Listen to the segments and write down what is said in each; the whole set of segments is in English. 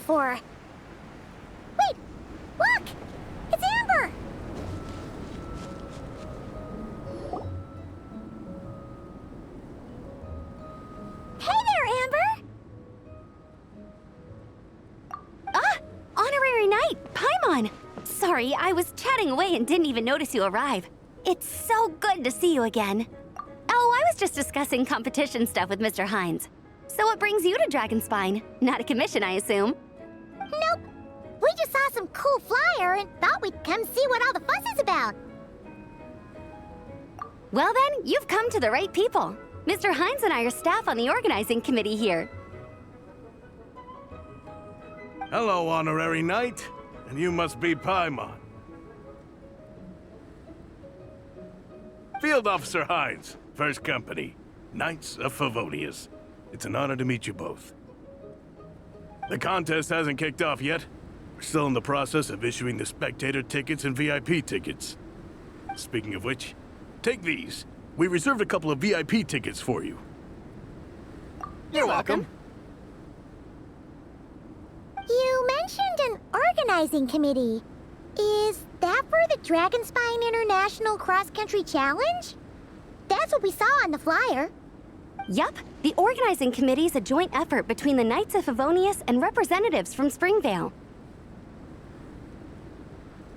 before. Wait! Look! It's Amber! Hey there, Amber! Honorary Knight, Paimon! Sorry, I was chatting away and didn't even notice you arrive. It's so good to see you again. Oh, I was just discussing competition stuff with Mr. Hines. So what brings you to Dragonspine? Not a commission, I assume? Nope. We just saw some cool flyer and thought we'd come see what all the fuss is about. Well then, you've come to the right people. Mr. Hines and I are staff on the organizing committee here. Hello, Honorary Knight. And you must be Paimon. Field Officer Hines, First Company, Knights of Favonius. It's an honor to meet you both. The contest hasn't kicked off yet. We're still in the process of issuing the spectator tickets and VIP tickets. Speaking of which, take these. We reserved a couple of VIP tickets for you. You're welcome. You mentioned an organizing committee. Is that for the Dragonspine International Cross Country Challenge? That's what we saw on the flyer. Yup, the organizing committee is a joint effort between the Knights of Favonius and representatives from Springvale.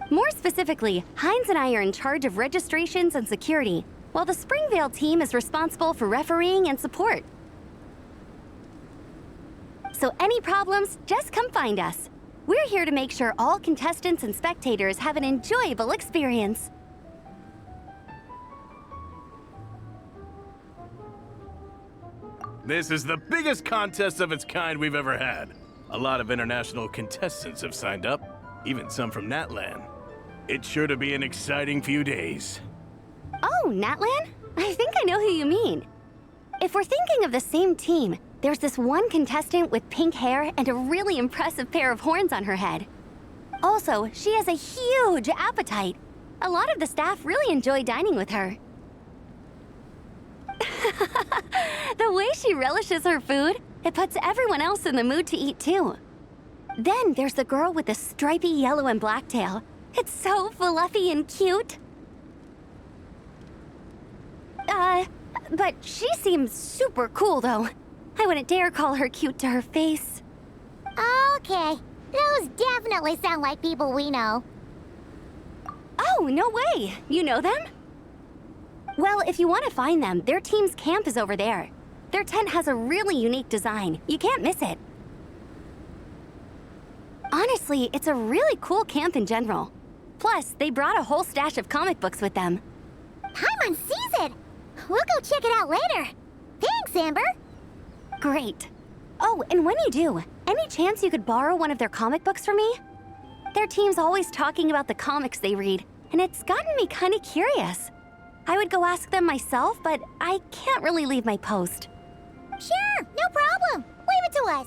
More specifically, Hines and I are in charge of registrations and security, while the Springvale team is responsible for refereeing and support. So any problems, just come find us. We're here to make sure all contestants and spectators have an enjoyable experience. This is the biggest contest of its kind we've ever had. A lot of international contestants have signed up, even some from Natlan. It's sure to be an exciting few days. Oh, Natlan? I think I know who you mean. If we're thinking of the same team, there's this one contestant with pink hair and a really impressive pair of horns on her head. Also, she has a huge appetite. A lot of the staff really enjoy dining with her. The way she relishes her food, it puts everyone else in the mood to eat too. Then there's the girl with the stripy yellow and black tail. It's so fluffy and cute. But she seems super cool though. I wouldn't dare call her cute to her face. Okay, those definitely sound like people we know. Oh, no way! You know them? Well, if you want to find them, their team's camp is over there. Their tent has a really unique design. You can't miss it. Honestly, it's a really cool camp in general. Plus, they brought a whole stash of comic books with them. Paimon sees it! We'll go check it out later. Thanks, Amber! Great. Oh, and when you do, any chance you could borrow one of their comic books from me? Their team's always talking about the comics they read, and it's gotten me kind of curious. I would go ask them myself, but I can't really leave my post. Sure, no problem. Leave it to us.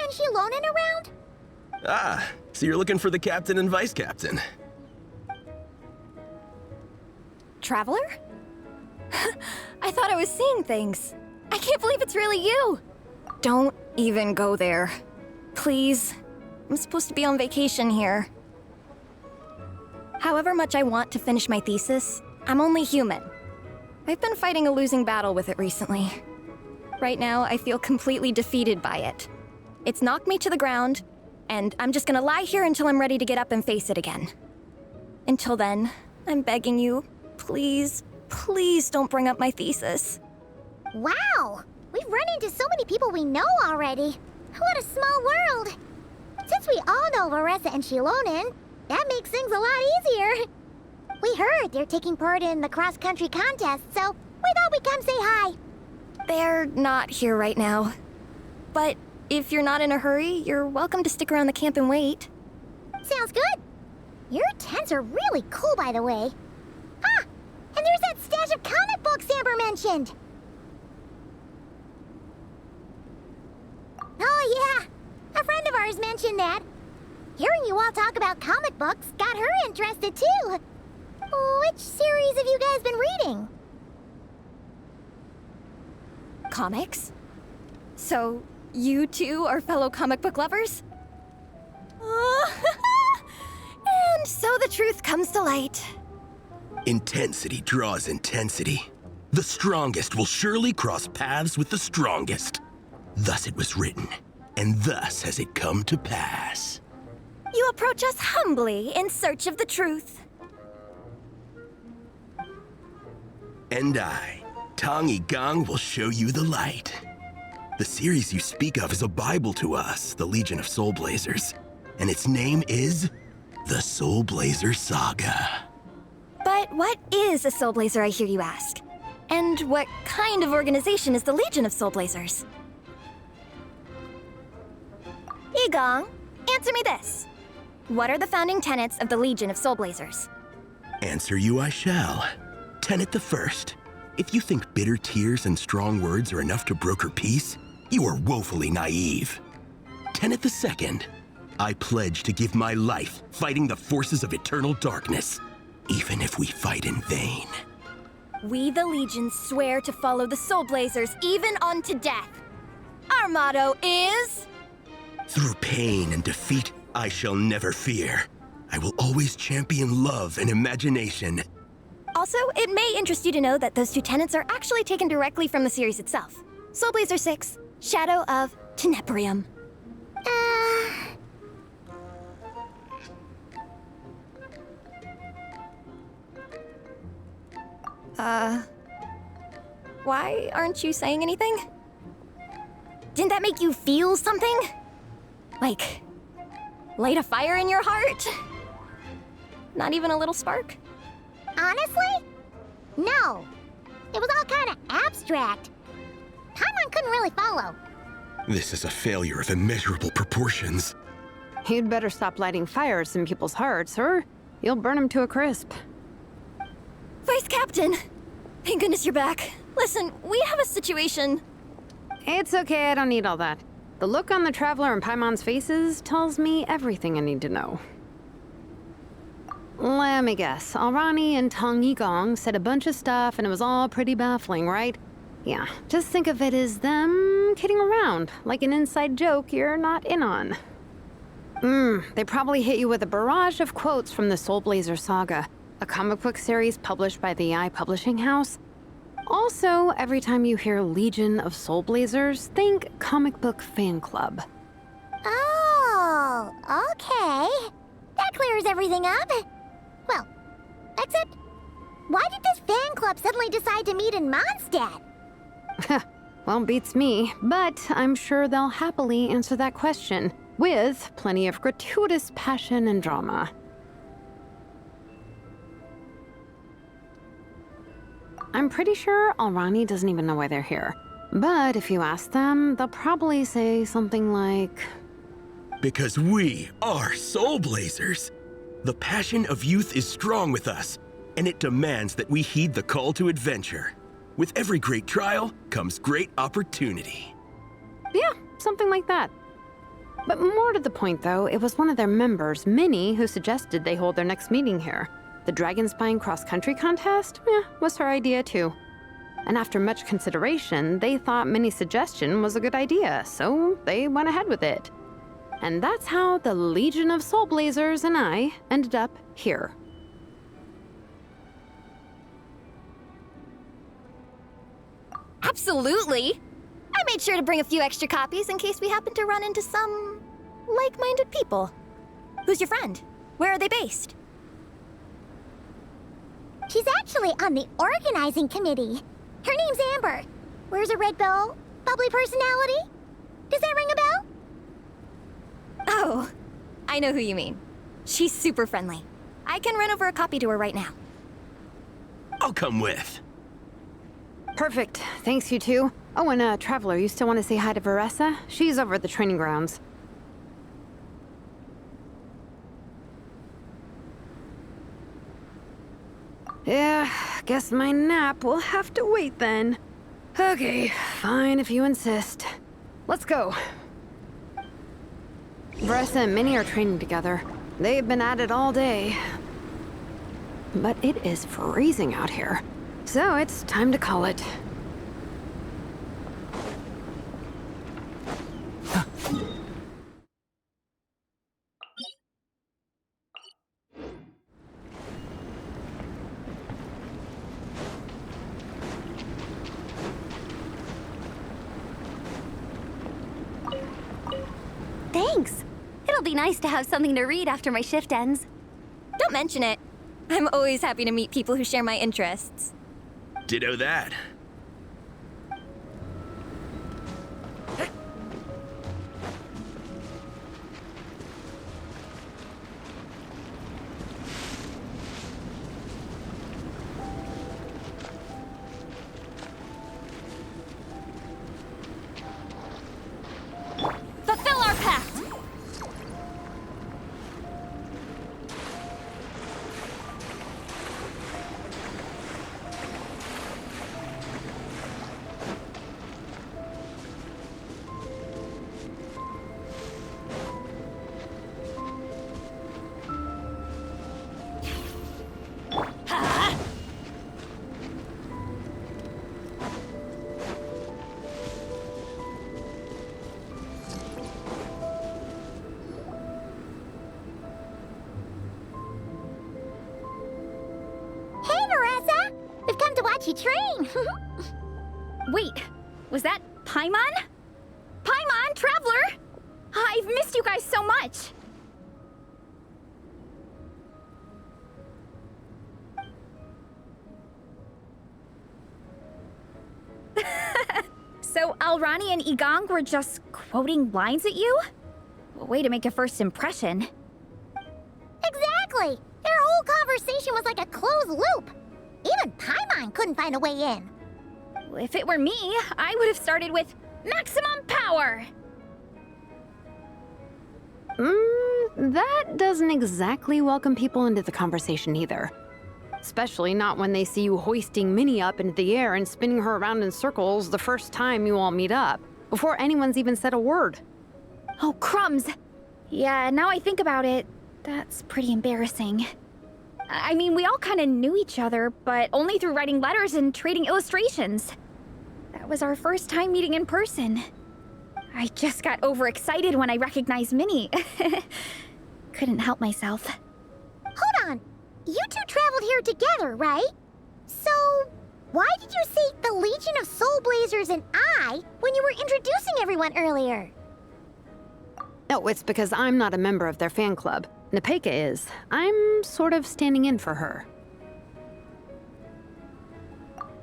Xilonen around? Ah, so you're looking for the captain and vice captain. Traveler? I thought I was seeing things. I can't believe it's really you. Don't even go there. Please. I'm supposed to be on vacation here. However much I want to finish my thesis, I'm only human. I've been fighting a losing battle with it recently. Right now, I feel completely defeated by it. It's knocked me to the ground, and I'm just gonna lie here until I'm ready to get up and face it again. Until then, I'm begging you, please, please don't bring up my thesis. Wow! We've run into so many people we know already. What a small world! Since we all know Varesa and Xilonen, that makes things a lot easier. We heard they're taking part in the cross-country contest, so we thought we'd come say hi. They're not here right now. But if you're not in a hurry, you're welcome to stick around the camp and wait. Sounds good. Your tents are really cool, by the way. Ah! And there's that stash of comic books Amber mentioned! Oh yeah! A friend of ours mentioned that. Hearing you all talk about comic books got her interested too. Which series have you guys been reading? Comics? So, you two are fellow comic book lovers? And so the truth comes to light. Intensity draws intensity. The strongest will surely cross paths with the strongest. Thus it was written, and thus has it come to pass. You approach us humbly in search of the truth. And I, Tong Gong, will show you the light. The series you speak of is a Bible to us, the Legion of Soulblazers, and its name is the Soulblazer Saga. But what is a Soulblazer, I hear you ask? And what kind of organization is the Legion of Soulblazers? Igong, answer me this. What are the founding tenets of the Legion of Soulblazers? Answer you I shall. Tenet the first. If you think bitter tears and strong words are enough to broker peace, you are woefully naive. Tenet the second. I pledge to give my life fighting the forces of eternal darkness, even if we fight in vain. We, the Legion, swear to follow the Soulblazers even unto death. Our motto is... Through pain and defeat, I shall never fear. I will always champion love and imagination. Also, it may interest you to know that those two tenets are actually taken directly from the series itself. Soulblazer 6, Shadow of Tenebrium. Why aren't you saying anything? Didn't that make you feel something? Like, light a fire in your heart? Not even a little spark? Honestly? No. It was all kind of abstract. Paimon couldn't really follow. This is a failure of immeasurable proportions. You'd better stop lighting fires in people's hearts, or you'll burn them to a crisp. Vice Captain! Thank goodness you're back. Listen, we have a situation. It's okay, I don't need all that. The look on the Traveler and Paimon's faces tells me everything I need to know. Let me guess. Alrani and Tong Yigong said a bunch of stuff and it was all pretty baffling, right? Yeah, just think of it as them kidding around, like an inside joke you're not in on. They probably hit you with a barrage of quotes from the Soulblazer Saga, a comic book series published by the AI publishing house. Also, every time you hear Legion of Soulblazers, think comic book fan club. Oh, okay. That clears everything up. Well, except, why did this fan club suddenly decide to meet in Mondstadt? Well, beats me, but I'm sure they'll happily answer that question, with plenty of gratuitous passion and drama. I'm pretty sure Alrani doesn't even know why they're here. But if you ask them, they'll probably say something like... Because we are Soulblazers. The passion of youth is strong with us, and it demands that we heed the call to adventure. With every great trial comes great opportunity. Yeah, something like that. But more to the point, though, it was one of their members, Minnie, who suggested they hold their next meeting here. The Dragon Spine cross-country contest? Was her idea, too. And after much consideration, they thought Minnie's suggestion was a good idea, so they went ahead with it. And that's how the Legion of Soulblazers and I ended up here. Absolutely! I made sure to bring a few extra copies in case we happen to run into some... like-minded people. Who's your friend? Where are they based? She's actually on the organizing committee. Her name's Amber. Wears a red bow, bubbly personality. Does that ring a bell? Oh, I know who you mean. She's super friendly. I can run over a copy to her right now. I'll come with. Perfect. Thanks, you two. Oh, and Traveler, you still want to say hi to Varesa? She's over at the training grounds. Yeah, guess my nap will have to wait then. Okay, fine if you insist. Let's go. Varesa and Minnie are training together. They've been at it all day. But it is freezing out here, so it's time to call it. Thanks. It'll be nice to have something to read after my shift ends. Don't mention it. I'm always happy to meet people who share my interests. Ditto that. Fulfill our pact! Hey, Varesa! We've come to watch you train. Wait, was that Paimon? Paimon, Traveler! I've missed you guys so much! So Alrani and Igong were just quoting lines at you? Way to make a first impression. Exactly! Their whole conversation was like a closed loop. Even Paimon couldn't find a way in. If it were me, I would have started with maximum power! That doesn't exactly welcome people into the conversation either. Especially not when they see you hoisting Minnie up into the air and spinning her around in circles the first time you all meet up, before anyone's even said a word. Oh, crumbs! Yeah, now I think about it, that's pretty embarrassing. I mean, we all kind of knew each other, but only through writing letters and trading illustrations. That was our first time meeting in person. I just got overexcited when I recognized Minnie. Couldn't help myself. Hold on. You two traveled here together, right? So, why did you say the Legion of Soulblazers and I when you were introducing everyone earlier? No, it's because I'm not a member of their fan club. Nepeka is. I'm sort of standing in for her.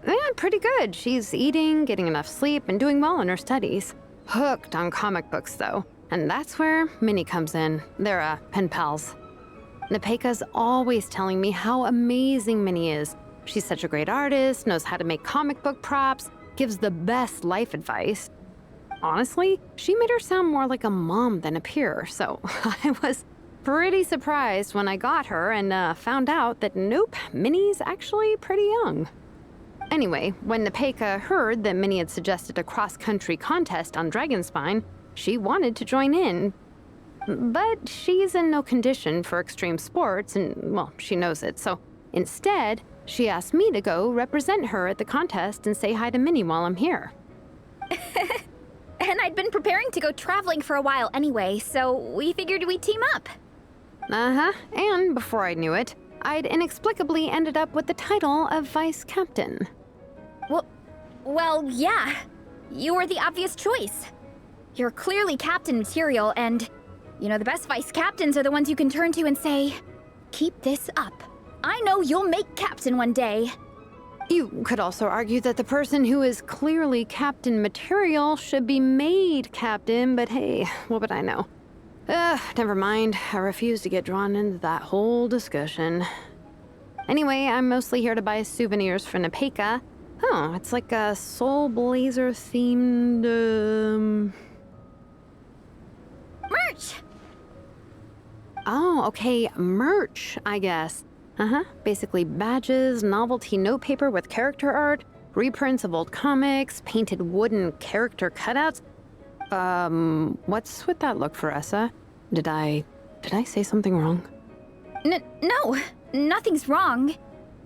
Yeah, pretty good. She's eating, getting enough sleep, and doing well in her studies. Hooked on comic books, though. And that's where Minnie comes in. They're, pen pals. Nepeka's always telling me how amazing Minnie is. She's such a great artist, knows how to make comic book props, gives the best life advice. Honestly, she made her sound more like a mom than a peer, so I was pretty surprised when I got her and found out that nope, Minnie's actually pretty young. Anyway, when Nepeka heard that Minnie had suggested a cross-country contest on Dragonspine, she wanted to join in. But she's in no condition for extreme sports, and, well, she knows it, so instead, she asked me to go represent her at the contest and say hi to Minnie while I'm here. And I'd been preparing to go traveling for a while anyway, so we figured we'd team up. And before I knew it, I'd inexplicably ended up with the title of vice captain. Well, yeah. You were the obvious choice. You're clearly captain material, and you know, the best vice captains are the ones you can turn to and say, keep this up. I know you'll make captain one day. You could also argue that the person who is clearly captain material should be made captain, but hey, what would I know? Never mind. I refuse to get drawn into that whole discussion. Anyway, I'm mostly here to buy souvenirs for Nepeka. Oh, it's like a Soulblazer themed, Merch! Oh, okay, merch, I guess. Basically badges, novelty notepaper with character art, reprints of old comics, painted wooden character cutouts. What's with that look, Varesa? Did I say something wrong? No, nothing's wrong.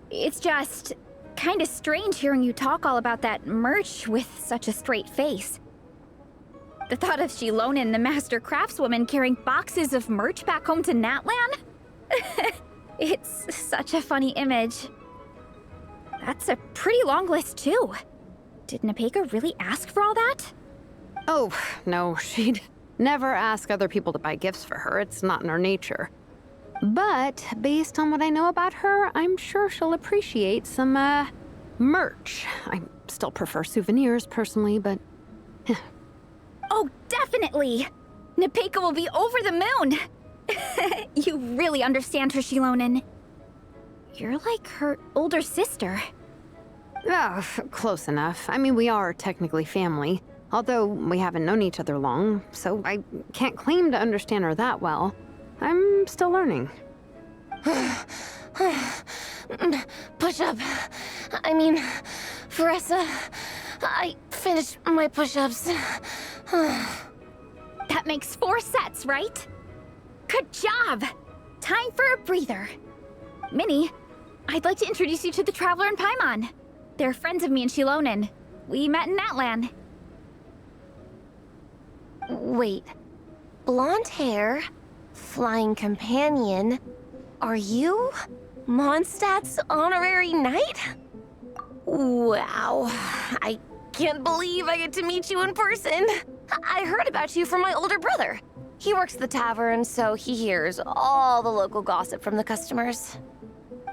It's just kinda strange hearing you talk all about that merch with such a straight face. The thought of Xilonen, the master craftswoman, carrying boxes of merch back home to Natlan? It's such a funny image. That's a pretty long list, too. Did Nepeka really ask for all that? Oh, no, she'd never ask other people to buy gifts for her. It's not in her nature. But based on what I know about her, I'm sure she'll appreciate some, merch. I still prefer souvenirs, personally, but... Oh, definitely! Nepeka will be over the moon! You really understand her, Xilonen. You're like her older sister. Oh, close enough. I mean, we are technically family, although we haven't known each other long, so I can't claim to understand her that well. I'm still learning. Push-up. I mean, Varesa, I finished my push-ups. That makes 4 sets, right? Good job! Time for a breather. Minnie, I'd like to introduce you to the Traveler and Paimon. They're friends of me and Xilonen. We met in Natlan. Wait. Blonde hair, flying companion. Are you Mondstadt's honorary knight? Wow. I can't believe I get to meet you in person. I heard about you from my older brother. He works at the tavern, so he hears all the local gossip from the customers.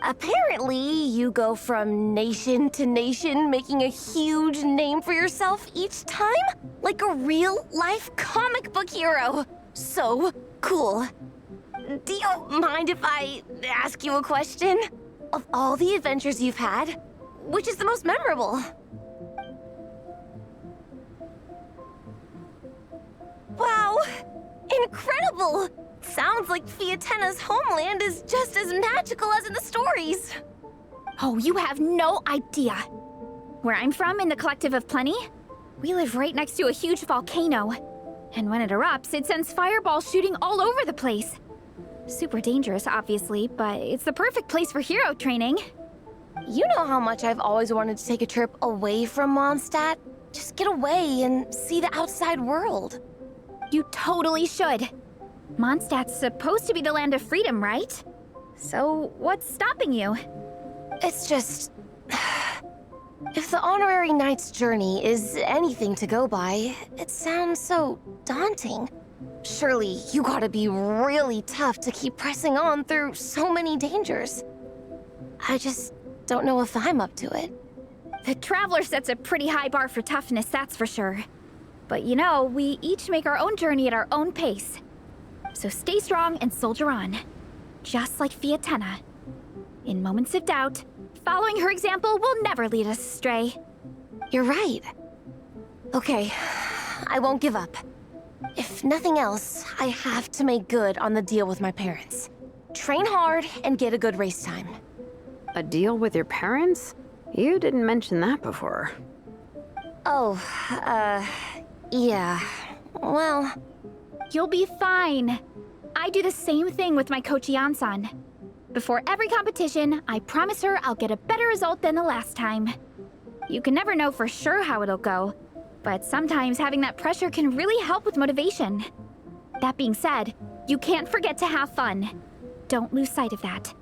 Apparently, you go from nation to nation, making a huge name for yourself each time? Like a real-life comic book hero. So cool. Do you mind if I ask you a question? Of all the adventures you've had, which is the most memorable? Wow! Incredible! Sounds like Fiatenna's homeland is just as magical as in the stories. Oh, you have no idea. Where I'm from, in the Collective of Plenty, we live right next to a huge volcano. And when it erupts, it sends fireballs shooting all over the place. Super dangerous, obviously, but it's the perfect place for hero training. You know how much I've always wanted to take a trip away from Mondstadt? Just get away and see the outside world. You totally should. Mondstadt's supposed to be the land of freedom, right? So, what's stopping you? It's just... If the honorary knight's journey is anything to go by, it sounds so daunting. Surely you gotta be really tough to keep pressing on through so many dangers. I just don't know if I'm up to it. The Traveler sets a pretty high bar for toughness, that's for sure. But you know, we each make our own journey at our own pace. So stay strong and soldier on. Just like Fiatenna. In moments of doubt, following her example will never lead us astray. You're right. Okay, I won't give up. If nothing else, I have to make good on the deal with my parents. Train hard and get a good race time. A deal with your parents? You didn't mention that before. Oh, yeah. Well... You'll be fine. I do the same thing with my coach Yansan. Before every competition, I promise her I'll get a better result than the last time. You can never know for sure how it'll go, but sometimes having that pressure can really help with motivation. That being said, you can't forget to have fun. Don't lose sight of that.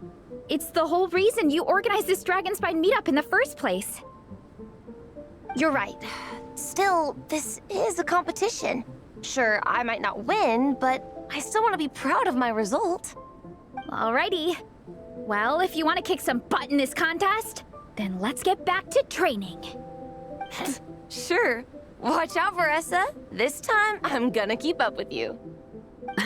It's the whole reason you organized this Dragonspine meetup in the first place. You're right. Still, this is a competition. Sure, I might not win, but I still want to be proud of my result. Alrighty. Well, if you want to kick some butt in this contest, then let's get back to training. Sure. Watch out, Varesa. This time, I'm gonna keep up with you.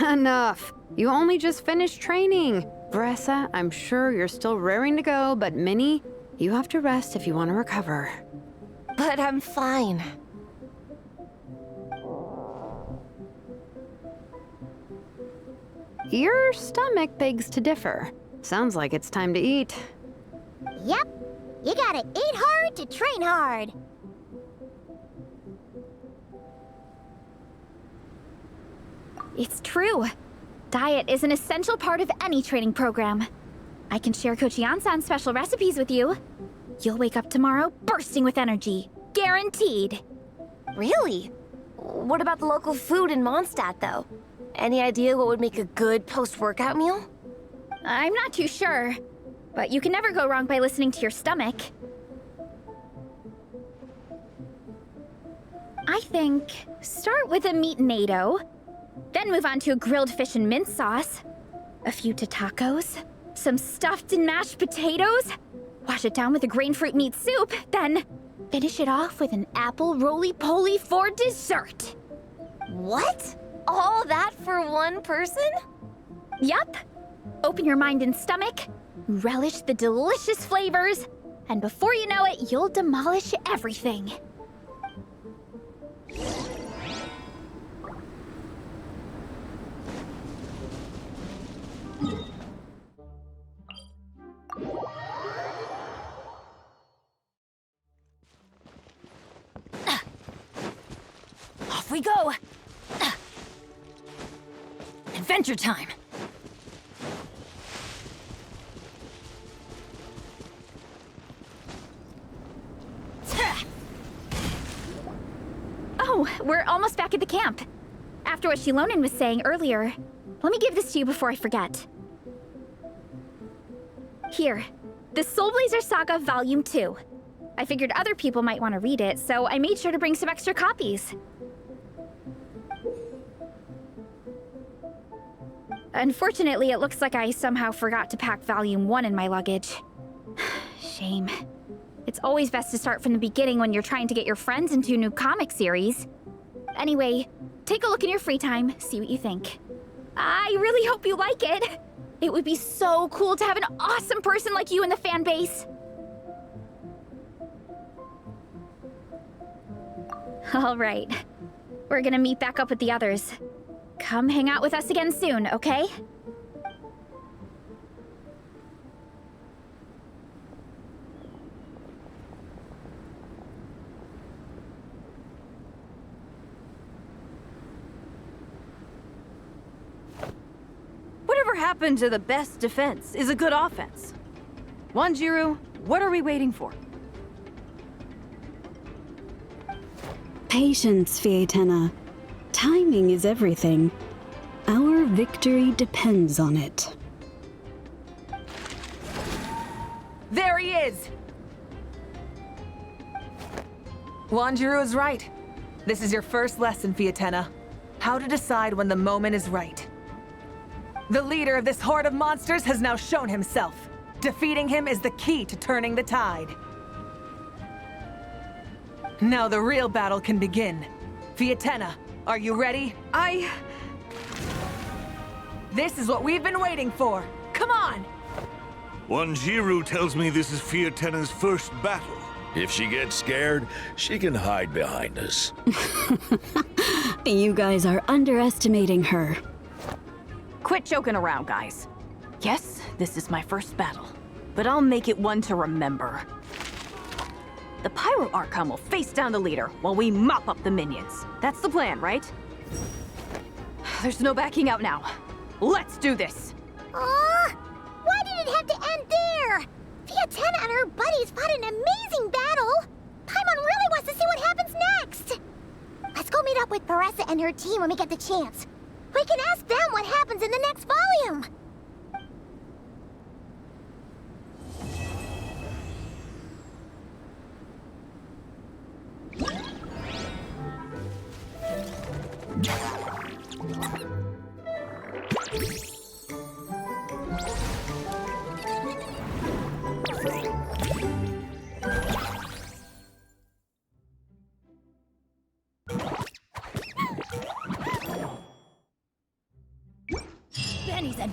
Enough. You only just finished training. Varesa, I'm sure you're still raring to go, but Minnie, you have to rest if you want to recover. But I'm fine. Your stomach begs to differ. Sounds like it's time to eat. Yep. You gotta eat hard to train hard. It's true. Diet is an essential part of any training program. I can share Coach Yansan's special recipes with you. You'll wake up tomorrow bursting with energy. Guaranteed. Really? What about the local food in Mondstadt, though? Any idea what would make a good post-workout meal? I'm not too sure, but you can never go wrong by listening to your stomach. I think start with a meat natto, then move on to a grilled fish and mint sauce, a few tacos, some stuffed and mashed potatoes, wash it down with a grain fruit meat soup, then finish it off with an apple roly-poly for dessert. What? All that for one person? Yup. Open your mind and stomach, relish the delicious flavors, and before you know it, you'll demolish everything. Off we go! Adventure time! Oh, we're almost back at the camp. After what Xilonen was saying earlier, let me give this to you before I forget. Here, the Soulblazers Saga Volume 2. I figured other people might want to read it, so I made sure to bring some extra copies. Unfortunately, it looks like I somehow forgot to pack Volume 1 in my luggage. Shame. It's always best to start from the beginning when you're trying to get your friends into a new comic series. Anyway, take a look in your free time, see what you think. I really hope you like it. It would be so cool to have an awesome person like you in the fan base. All right. We're gonna meet back up with the others. Come hang out with us again soon, okay? Whatever happened to the best defense is a good offense? Wanjiru, what are we waiting for? Patience, Fietena. Timing is everything. Our victory depends on it. There he is! Wanjiru is right. This is your first lesson, Fietena. How to decide when the moment is right. The leader of this horde of monsters has now shown himself. Defeating him is the key to turning the tide. Now the real battle can begin. Fietena, are you ready? This is what we've been waiting for. Come on! Wanjiru tells me this is Fietena's first battle. If she gets scared, she can hide behind us. You guys are underestimating her. Quit joking around, guys. Yes, this is my first battle, but I'll make it one to remember. The Pyro Archon will face down the leader while we mop up the minions. That's the plan, right? There's no backing out now. Let's do this! Aw! Why did it have to end there? Fietena and her buddies fought an amazing battle! Paimon really wants to see what happens next! Let's go meet up with Varesa and her team when we get the chance. We can ask them what happens in the next volume! Benny's and...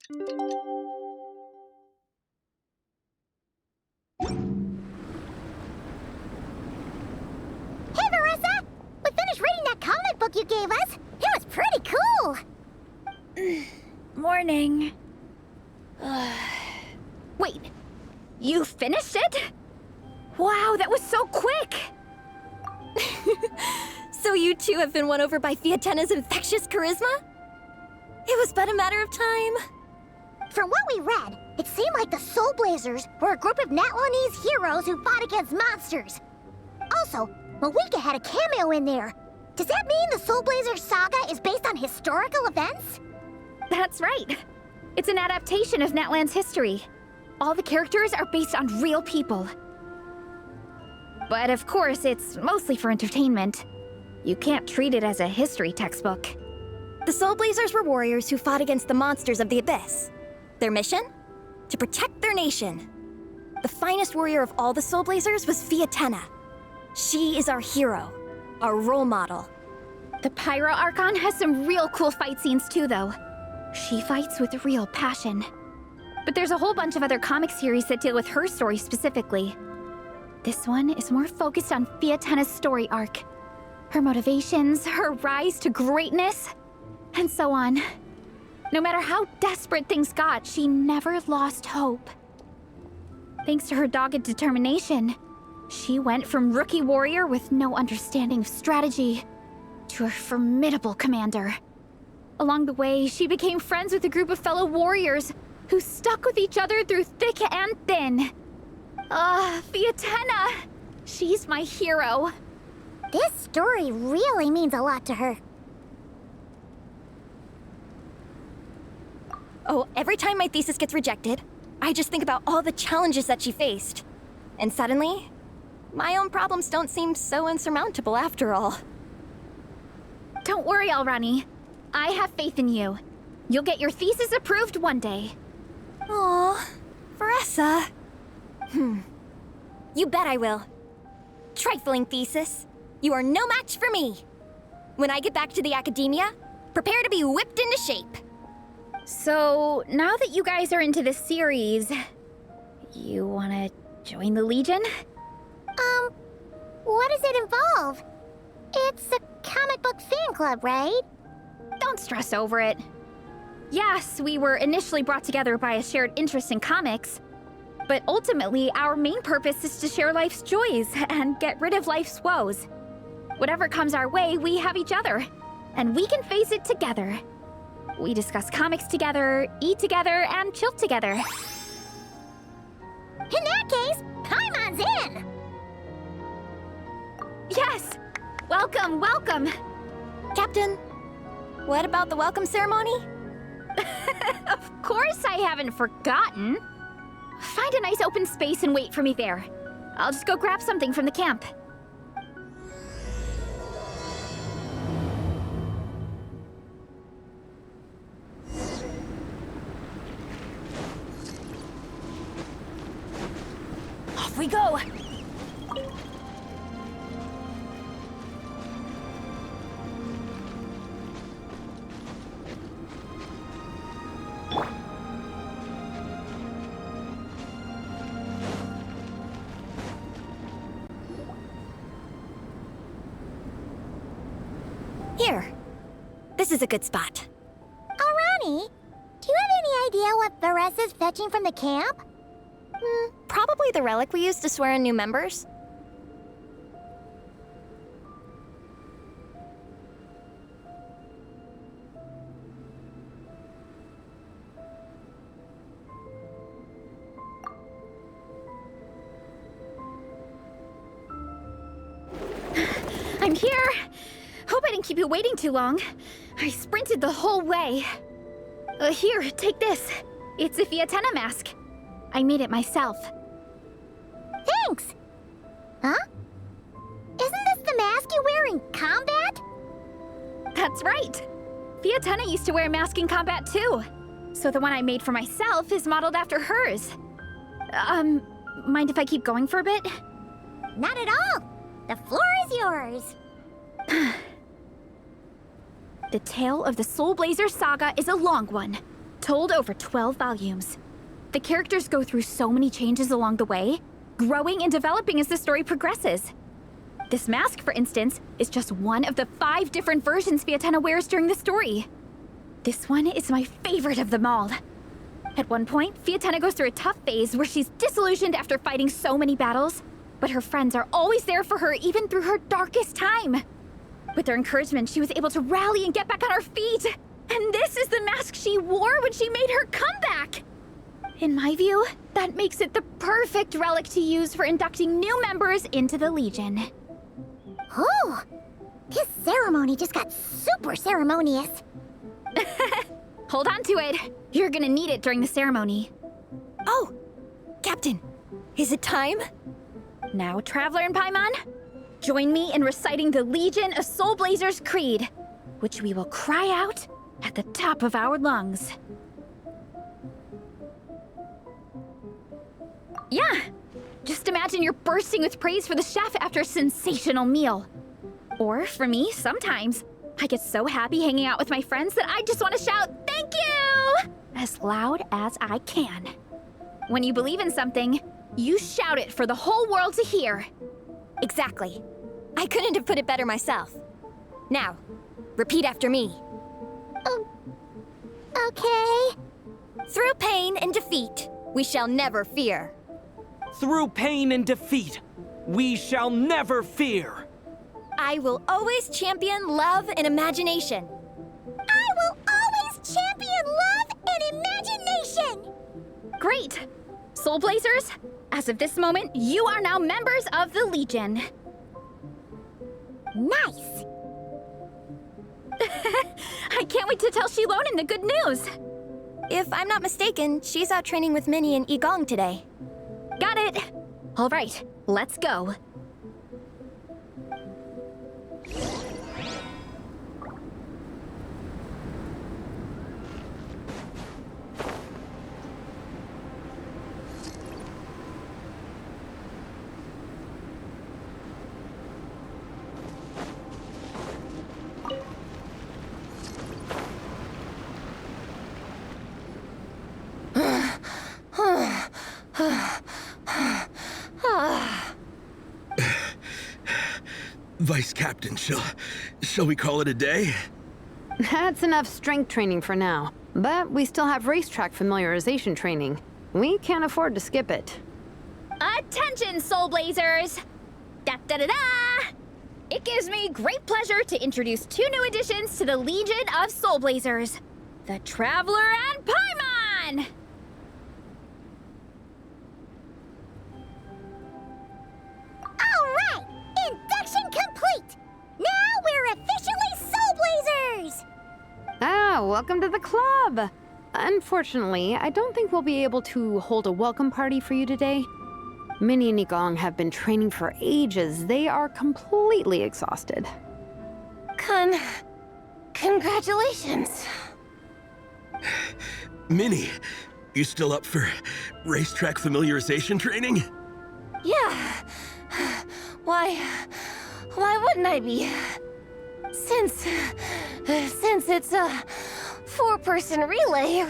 Hey, Varesa! We finished reading that comic book you gave us. It was pretty cool. Morning. Wait, you finished it? Wow, that was so quick! So you two have been won over by Fiatena's infectious charisma? It was but a matter of time. From what we read, it seemed like the Soulblazers were a group of Natlanese heroes who fought against monsters. Also, Malika had a cameo in there. Does that mean the Soulblazers saga is based on historical events? That's right. It's an adaptation of Natlan's history. All the characters are based on real people. But of course, it's mostly for entertainment. You can't treat it as a history textbook. The Soulblazers were warriors who fought against the monsters of the Abyss. Their mission? To protect their nation. The finest warrior of all the Soulblazers was Fiatena. She is our hero, our role model. The Pyro Archon has some real cool fight scenes too, though. She fights with real passion. But there's a whole bunch of other comic series that deal with her story specifically. This one is more focused on Fiatena's story arc. Her motivations, her rise to greatness, and so on. No matter how desperate things got, she never lost hope. Thanks to her dogged determination, she went from rookie warrior with no understanding of strategy to a formidable commander. Along the way, she became friends with a group of fellow warriors who stuck with each other through thick and thin. Fiatena! She's my hero. This story really means a lot to her. Oh, every time my thesis gets rejected, I just think about all the challenges that she faced. And suddenly, my own problems don't seem so insurmountable after all. Don't worry, Alrani. I have faith in you. You'll get your thesis approved one day. Aw, Varesa. You bet I will. Trifling thesis. You are no match for me. When I get back to the academia, prepare to be whipped into shape. So, now that you guys are into this series, you wanna join the Legion? What does it involve? It's a comic book fan club, right? Don't stress over it. Yes, we were initially brought together by a shared interest in comics, but ultimately our main purpose is to share life's joys and get rid of life's woes. Whatever comes our way, we have each other, and we can face it together. We discuss comics together, eat together, and chill together. In that case, Paimon's in! Yes! Welcome, welcome! Captain, what about the welcome ceremony? Of course I haven't forgotten. Find a nice open space and wait for me there. I'll just go grab something from the camp. Off we go! Here. This is a good spot. Alrani, do you have any idea what Varesa's fetching from the camp? Probably the relic we used to swear in new members. I'm here! Hope I didn't keep you waiting too long. I sprinted the whole way. Here, take this. It's a Fiatena mask. I made it myself. Thanks! Huh? Isn't this the mask you wear in combat? That's right. Fiatena used to wear a mask in combat too. So the one I made for myself is modeled after hers. Mind if I keep going for a bit? Not at all. The floor is yours. The tale of the Soulblazers saga is a long one, told over 12 volumes. The characters go through so many changes along the way, growing and developing as the story progresses. This mask, for instance, is just one of the 5 different versions Fiatena wears during the story. This one is my favorite of them all. At one point, Fiatena goes through a tough phase where she's disillusioned after fighting so many battles, but her friends are always there for her even through her darkest time. With their encouragement, she was able to rally and get back on her feet. And this is the mask she wore when she made her comeback! In my view, that makes it the perfect relic to use for inducting new members into the Legion. Ooh, this ceremony just got super ceremonious. Hold on to it. You're gonna need it during the ceremony. Oh, Captain, is it time? Now, Traveler and Paimon, join me in reciting the Legion of Soulblazers Creed, which we will cry out at the top of our lungs. Yeah, just imagine you're bursting with praise for the chef after a sensational meal. Or, for me, sometimes, I get so happy hanging out with my friends that I just want to shout, "Thank you!" as loud as I can. When you believe in something, you shout it for the whole world to hear. Exactly. I couldn't have put it better myself. Now, repeat after me. Okay. Through pain and defeat, we shall never fear. Through pain and defeat, we shall never fear. I will always champion love and imagination. I will always champion love and imagination! Great! Soulblazers, as of this moment, you are now members of the Legion. Nice! I can't wait to tell Xilonen the good news! If I'm not mistaken, she's out training with Minnie and Igong today. Got it! All right, let's go. Vice Captain, shall we call it a day? That's enough strength training for now. But we still have racetrack familiarization training. We can't afford to skip it. Attention, Soulblazers! Da-da-da-da! It gives me great pleasure to introduce 2 new additions to the Legion of Soulblazers. The Traveler and Paimon! All right! Induction complete! Now we're officially Soulblazers! Ah, welcome to the club! Unfortunately, I don't think we'll be able to hold a welcome party for you today. Minnie and Igong have been training for ages. They are completely exhausted. Congratulations. Minnie, you still up for racetrack familiarization training? Yeah. Why wouldn't I be? Since it's a 4-person relay,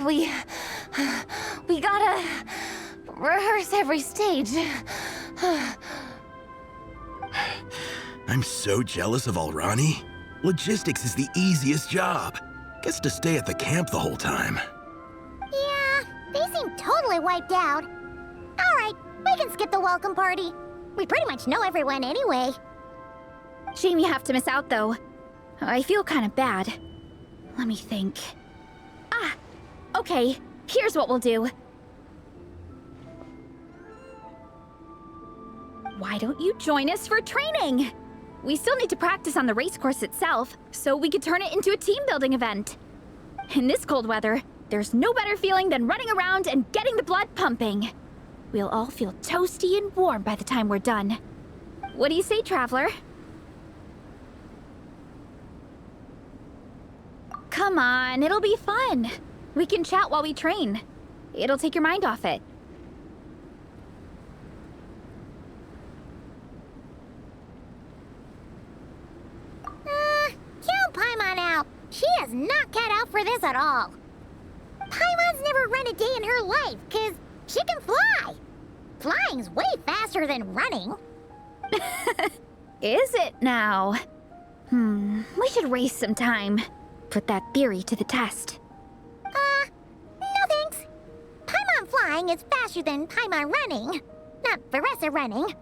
we gotta rehearse every stage. I'm so jealous of Alrani. Logistics is the easiest job. Gets to stay at the camp the whole time. Yeah, they seem totally wiped out. All right, we can skip the welcome party. We pretty much know everyone anyway. Shame you have to miss out, though. I feel kind of bad. Let me think. Ah, okay, here's what we'll do. Why don't you join us for training? We still need to practice on the race course itself, so we could turn it into a team-building event. In this cold weather, there's no better feeling than running around and getting the blood pumping. We'll all feel toasty and warm by the time we're done. What do you say, Traveler? Come on, it'll be fun. We can chat while we train. It'll take your mind off it. Count Paimon out. She is not cut out for this at all. Paimon's never run a day in her life, 'cause she can fly. Flying's way faster than running. Is it now? We should race sometime. Put that theory to the test. No thanks. Paimon flying is faster than Paimon running. Not Varesa running.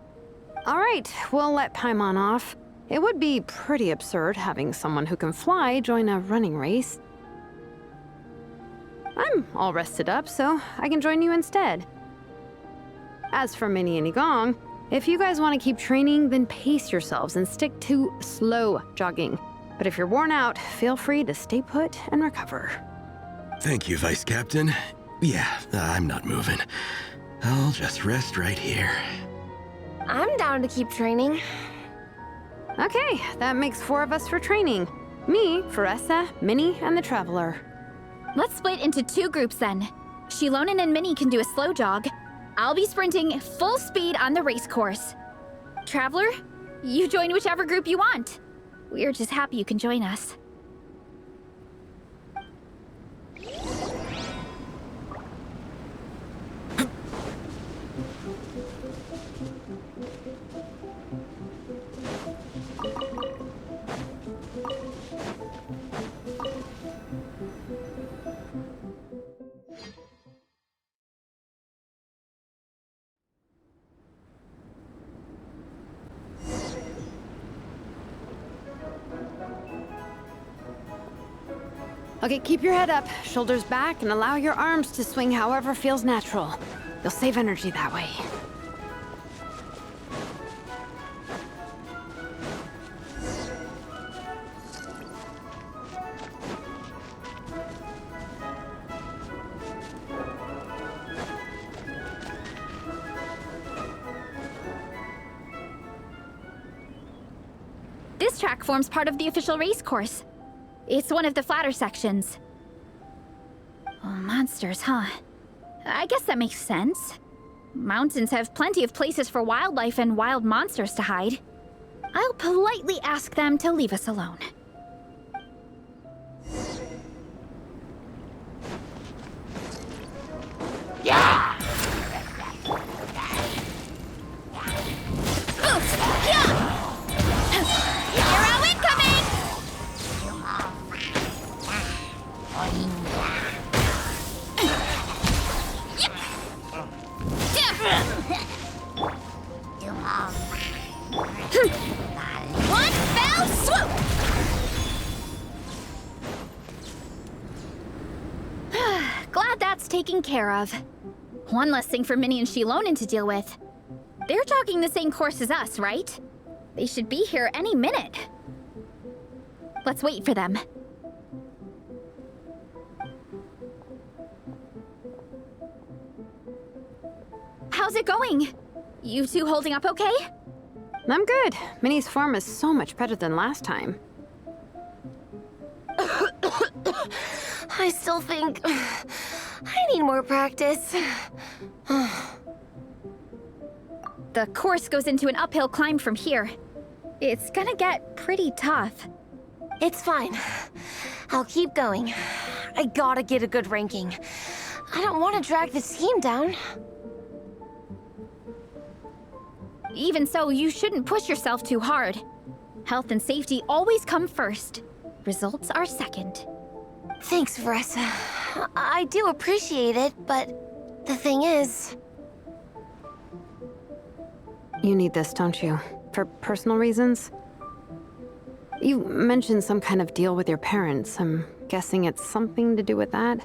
All right, we'll let Paimon off. It would be pretty absurd having someone who can fly join a running race. I'm all rested up, so I can join you instead. As for Minnie and Igong, if you guys want to keep training, then pace yourselves and stick to slow jogging. But if you're worn out, feel free to stay put and recover. Thank you, Vice Captain. Yeah, I'm not moving. I'll just rest right here. I'm down to keep training. Okay, that makes 4 of us for training. Me, Varesa, Minnie, and the Traveler. Let's split into 2 groups then. Xilonen and Minnie can do a slow jog. I'll be sprinting full speed on the race course. Traveler, you join whichever group you want. We're just happy you can join us. Okay, keep your head up, shoulders back, and allow your arms to swing however feels natural. You'll save energy that way. This track forms part of the official race course. It's one of the flatter sections. Oh, monsters, huh? I guess that makes sense. Mountains have plenty of places for wildlife and wild monsters to hide. I'll politely ask them to leave us alone. One fell swoop! Glad that's taken care of. One less thing for Minnie and Xilonen to deal with. They're jogging the same course as us, right? They should be here any minute. Let's wait for them. How's it going? You two holding up okay? I'm good. Minnie's form is so much better than last time. I still think I need more practice. The course goes into an uphill climb from here. It's gonna get pretty tough. It's fine. I'll keep going. I gotta get a good ranking. I don't want to drag this team down. Even so, you shouldn't push yourself too hard. Health and safety always come first. Results are second. Thanks, Varesa. I do appreciate it, but the thing is... You need this, don't you? For personal reasons? You mentioned some kind of deal with your parents. I'm guessing it's something to do with that?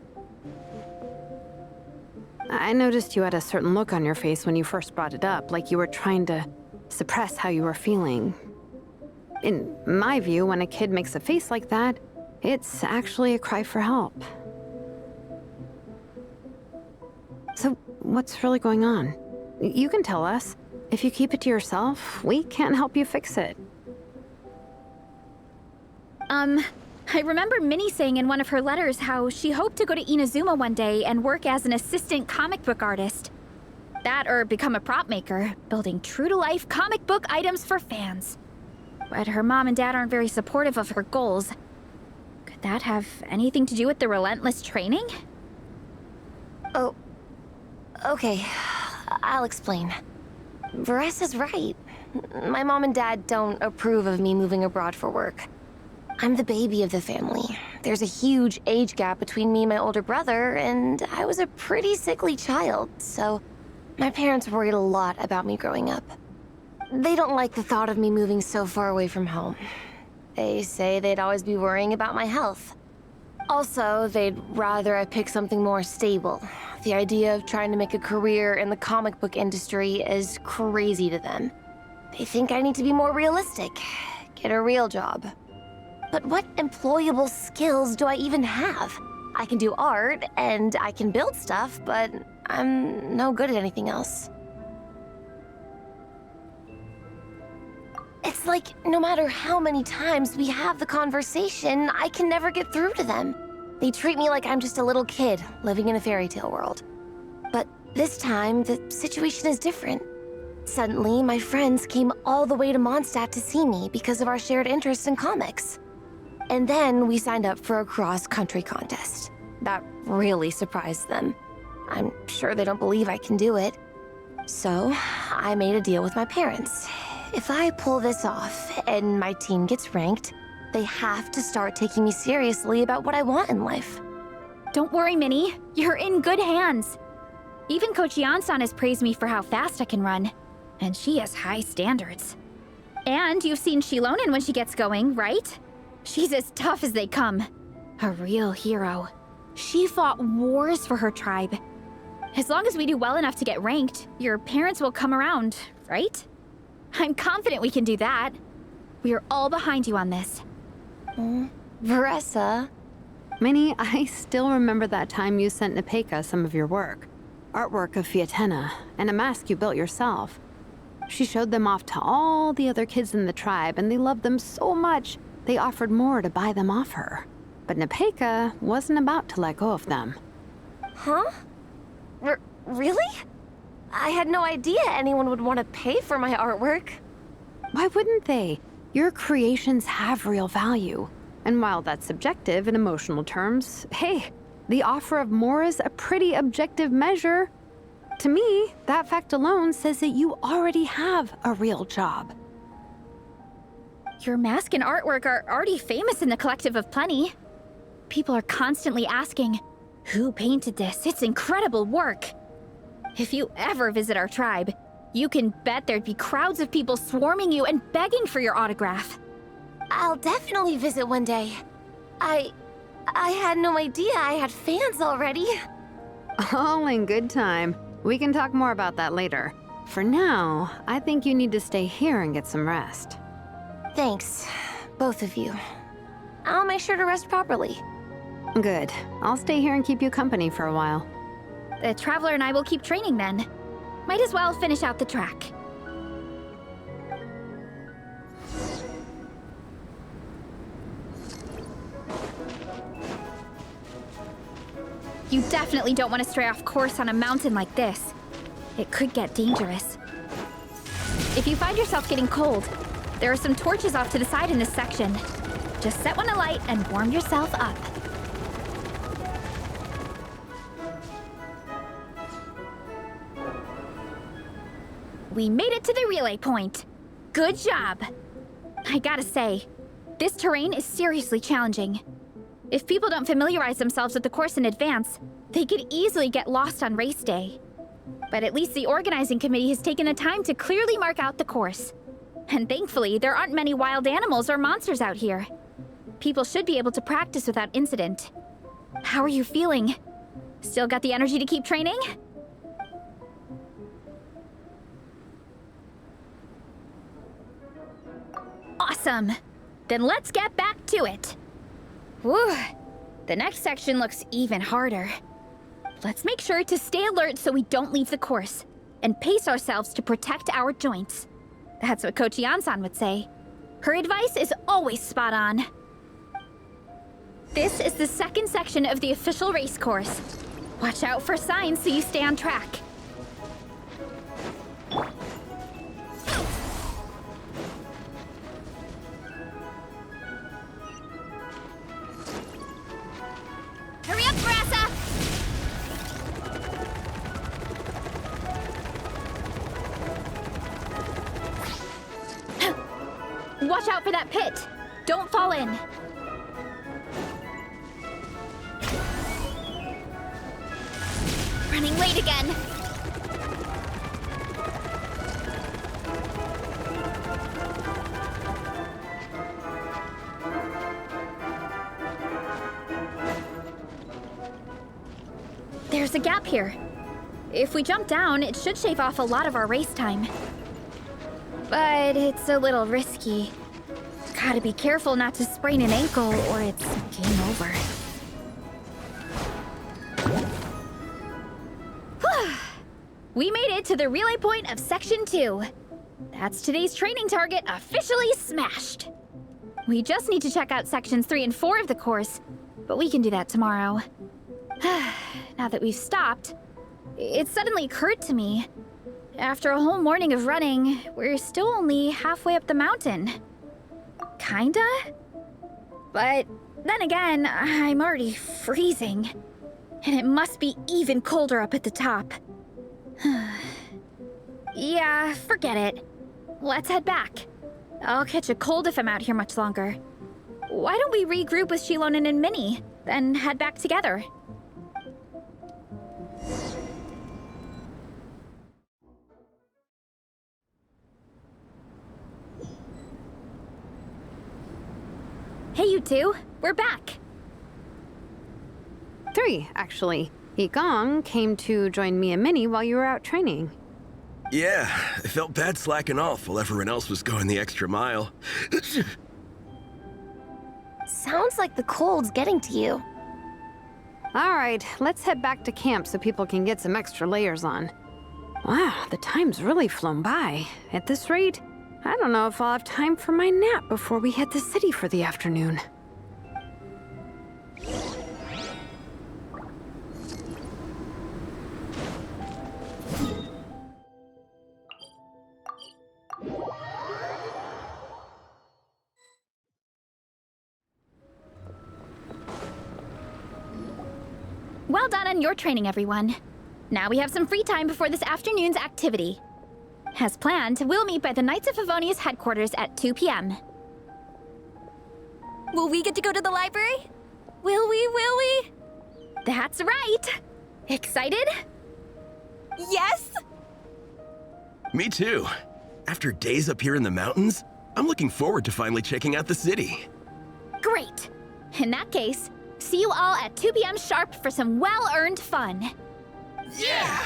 I noticed you had a certain look on your face when you first brought it up, like you were trying to suppress how you were feeling. In my view, when a kid makes a face like that, it's actually a cry for help. So, what's really going on? You can tell us. If you keep it to yourself, we can't help you fix it. I remember Minnie saying in one of her letters how she hoped to go to Inazuma one day and work as an assistant comic book artist. That or become a prop maker, building true-to-life comic book items for fans. But her mom and dad aren't very supportive of her goals. Could that have anything to do with the relentless training? Oh, okay. I'll explain. Varesa's right. My mom and dad don't approve of me moving abroad for work. I'm the baby of the family. There's a huge age gap between me and my older brother, and I was a pretty sickly child, so my parents worried a lot about me growing up. They don't like the thought of me moving so far away from home. They say they'd always be worrying about my health. Also, they'd rather I pick something more stable. The idea of trying to make a career in the comic book industry is crazy to them. They think I need to be more realistic, get a real job. But what employable skills do I even have? I can do art, and I can build stuff, but I'm no good at anything else. It's like, no matter how many times we have the conversation, I can never get through to them. They treat me like I'm just a little kid living in a fairy tale world. But this time, the situation is different. Suddenly, my friends came all the way to Mondstadt to see me because of our shared interest in comics. And then we signed up for a cross-country contest. That really surprised them. I'm sure they don't believe I can do it. So, I made a deal with my parents. If I pull this off and my team gets ranked, they have to start taking me seriously about what I want in life. Don't worry, Minnie. You're in good hands. Even Coach Jansan has praised me for how fast I can run. And she has high standards. And you've seen Xilonen when she gets going, right? She's as tough as they come. A real hero. She fought wars for her tribe. As long as we do well enough to get ranked, your parents will come around, right? I'm confident we can do that. We are all behind you on this. Varesa. Minnie, I still remember that time you sent Nepeka some of your work. Artwork of Fiatena, and a mask you built yourself. She showed them off to all the other kids in the tribe, and they loved them so much, they offered more to buy them off her. But Nepeka wasn't about to let go of them. Huh? Really? I had no idea anyone would want to pay for my artwork. Why wouldn't they? Your creations have real value. And while that's subjective in emotional terms, hey, the offer of more is a pretty objective measure. To me, that fact alone says that you already have a real job. Your mask and artwork are already famous in the Collective of Plenty. People are constantly asking, who painted this? It's incredible work. If you ever visit our tribe, you can bet there'd be crowds of people swarming you and begging for your autograph. I'll definitely visit one day. I had no idea I had fans already. All in good time. We can talk more about that later. For now, I think you need to stay here and get some rest. Thanks, both of you. I'll make sure to rest properly. Good. I'll stay here and keep you company for a while. The Traveler and I will keep training then. Might as well finish out the track. You definitely don't want to stray off course on a mountain like this. It could get dangerous. If you find yourself getting cold, there are some torches off to the side in this section. Just set one alight and warm yourself up. We made it to the relay point. Good job. I gotta say, this terrain is seriously challenging. If people don't familiarize themselves with the course in advance, they could easily get lost on race day. But at least the organizing committee has taken the time to clearly mark out the course. And thankfully, there aren't many wild animals or monsters out here. People should be able to practice without incident. How are you feeling? Still got the energy to keep training? Awesome! Then let's get back to it! Whew! The next section looks even harder. Let's make sure to stay alert so we don't leave the course, and pace ourselves to protect our joints. That's what Coach Jansan would say. Her advice is always spot on. This is the second section of the official race course. Watch out for signs so you stay on track. Hurry up, Varesa! watch out for that pit. Don't fall in. Running late again. There's a gap here. If we jump down, it should shave off a lot of our race time. But it's a little risky. Gotta be careful not to sprain an ankle or it's game over. We made it to the relay point of Section 2. That's today's training target officially smashed. We just need to check out Sections 3 and 4 of the course, but we can do that tomorrow. Now that we've stopped, it suddenly occurred to me. After a whole morning of running, we're still only halfway up the mountain. Kinda? But then again, I'm already freezing. And it must be even colder up at the top. Yeah, forget it. Let's head back. I'll catch a cold if I'm out here much longer. Why don't we regroup with Xilonen and Minnie, then head back together? Hey, you two. We're back. 3, actually. Yigong came to join me and Minnie while you were out training. Yeah, I felt bad slacking off while everyone else was going the extra mile. Sounds like the cold's getting to you. All right, let's head back to camp so people can get some extra layers on. Wow, the time's really flown by. At this rate, I don't know if I'll have time for my nap before we hit the city for the afternoon. Well done on your training, everyone. Now we have some free time before this afternoon's activity. As planned, we'll meet by the Knights of Favonius headquarters at 2 p.m. Will we get to go to the library? Will we? That's right! Excited? Yes! Me too. After days up here in the mountains, I'm looking forward to finally checking out the city. Great! In that case, see you all at 2 p.m. sharp for some well-earned fun. Yeah!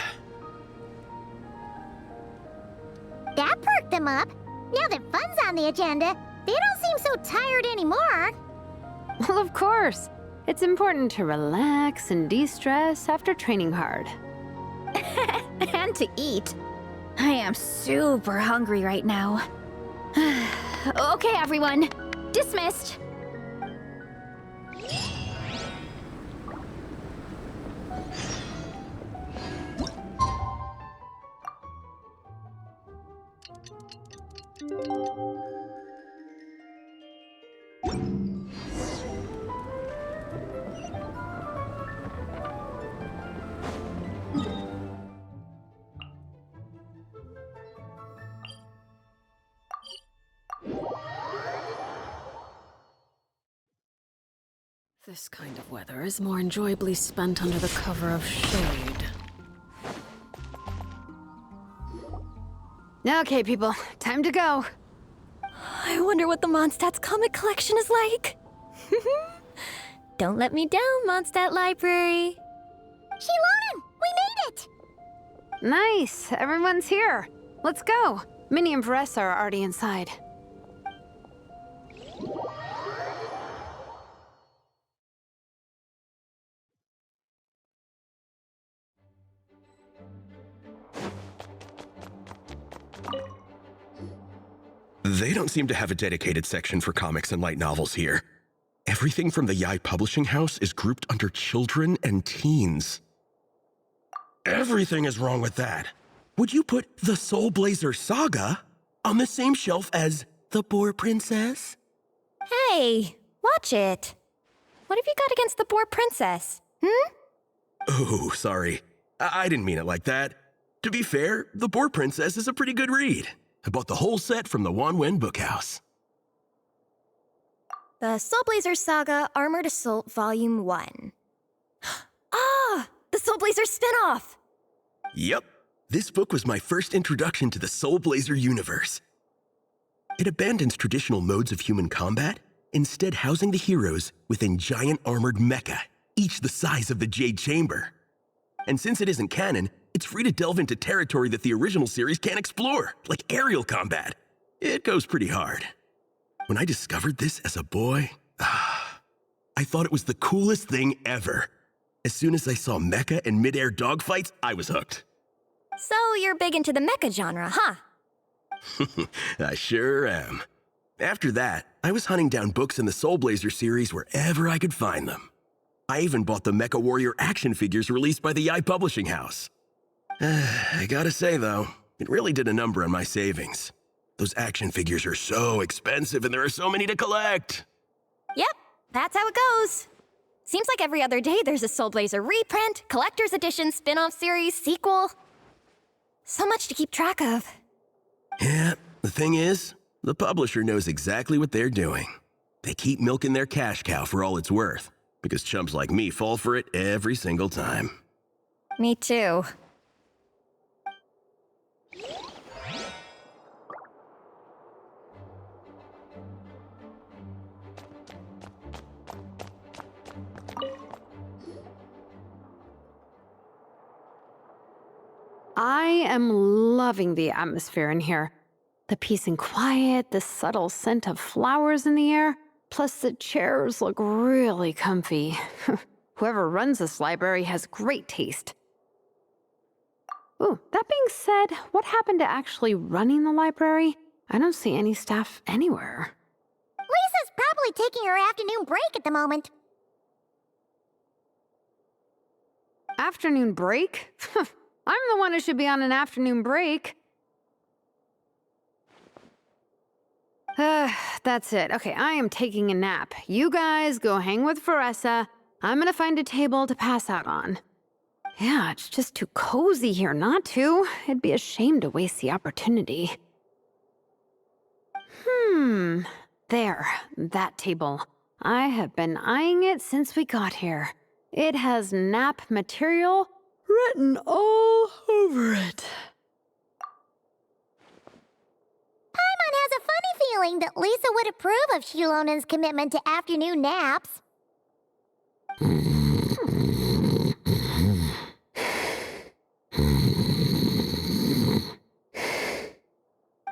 That perked them up. Now that fun's on the agenda, they don't seem so tired anymore. Well, of course. It's important to relax and de-stress after training hard. And to eat. I am super hungry right now. Okay, everyone. Dismissed. This kind of weather is more enjoyably spent under the cover of shade. Okay, people, time to go. I wonder what the Mondstadt's comic collection is like. Don't let me down, Mondstadt Library. Xilonen, we made it! Nice, everyone's here. Let's go. Minnie and Varesa are already inside. They don't seem to have a dedicated section for comics and light novels here. Everything from the Yai Publishing House is grouped under children and teens. Everything is wrong with that. Would you put the Soulblazers saga on the same shelf as The Boar Princess? Hey, watch it. What have you got against the Boar Princess? Oh, sorry. I didn't mean it like that. To be fair, The Boar Princess is a pretty good read. I bought the whole set from the Wanwen Bookhouse. The Soulblazers Saga Armored Assault Volume 1. Ah! The Soulblazer spin-off! Yep. This book was my first introduction to the Soulblazer universe. It abandons traditional modes of human combat, instead housing the heroes within giant armored mecha, each the size of the Jade Chamber. And since it isn't canon, it's free to delve into territory that the original series can't explore, like aerial combat. It goes pretty hard. When I discovered this as a boy, I thought it was the coolest thing ever. As soon as I saw mecha and mid-air dogfights, I was hooked. So you're big into the mecha genre, huh? I sure am. After that, I was hunting down books in the Soulblazer series wherever I could find them. I even bought the Mecha Warrior action figures released by the Publishing House. I gotta say, though, it really did a number on my savings. Those action figures are so expensive and there are so many to collect. Yep, that's how it goes. Seems like every other day there's a Soulblazer reprint, collector's edition, spin-off series, sequel. So much to keep track of. Yeah, the thing is, the publisher knows exactly what they're doing. They keep milking their cash cow for all it's worth, because chumps like me fall for it every single time. Me too. I am loving the atmosphere in here. The peace and quiet, the subtle scent of flowers in the air, plus the chairs look really comfy. Whoever runs this library has great taste. Ooh, that being said, what happened to actually running the library? I don't see any staff anywhere. Lisa's probably taking her afternoon break at the moment. Afternoon break? I'm the one who should be on an afternoon break. That's it. Okay, I am taking a nap. You guys go hang with Varesa. I'm gonna find a table to pass out on. Yeah, it's just too cozy here not to. It'd be a shame to waste the opportunity. There, that table. I have been eyeing it since we got here. It has nap material written all over it. Paimon has a funny feeling that Lisa would approve of Xilonen's commitment to afternoon naps.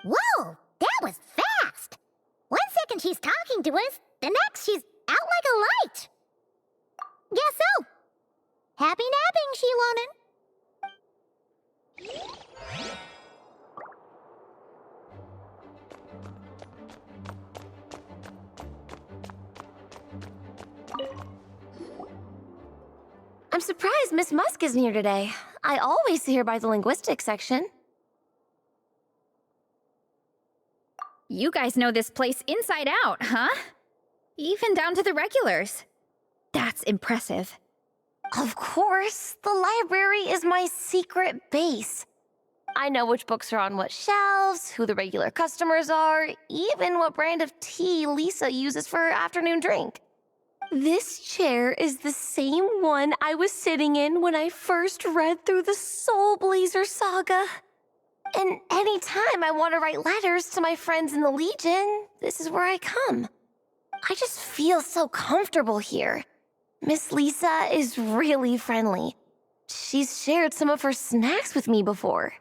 Whoa, that was fast! 1 second she's talking to us, the next she's out like a light. Guess so. Happy napping, Xilonen. I'm surprised Miss Musk isn't here today. I always see her by the linguistics section. You guys know this place inside out, huh? Even down to the regulars. That's impressive. Of course, the library is my secret base. I know which books are on what shelves, who the regular customers are, even what brand of tea Lisa uses for her afternoon drink. This chair is the same one I was sitting in when I first read through the Soulblazer saga. And anytime I want to write letters to my friends in the Legion, this is where I come. I just feel so comfortable here. Miss Lisa is really friendly. She's shared some of her snacks with me before.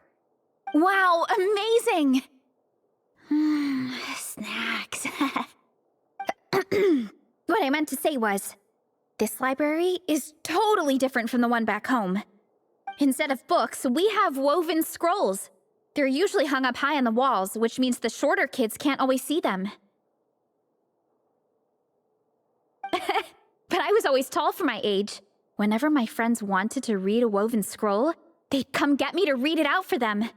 Wow, amazing! Snacks. What I meant to say was, this library is totally different from the one back home. Instead of books, we have woven scrolls. They're usually hung up high on the walls, which means the shorter kids can't always see them. But I was always tall for my age. Whenever my friends wanted to read a woven scroll, they'd come get me to read it out for them.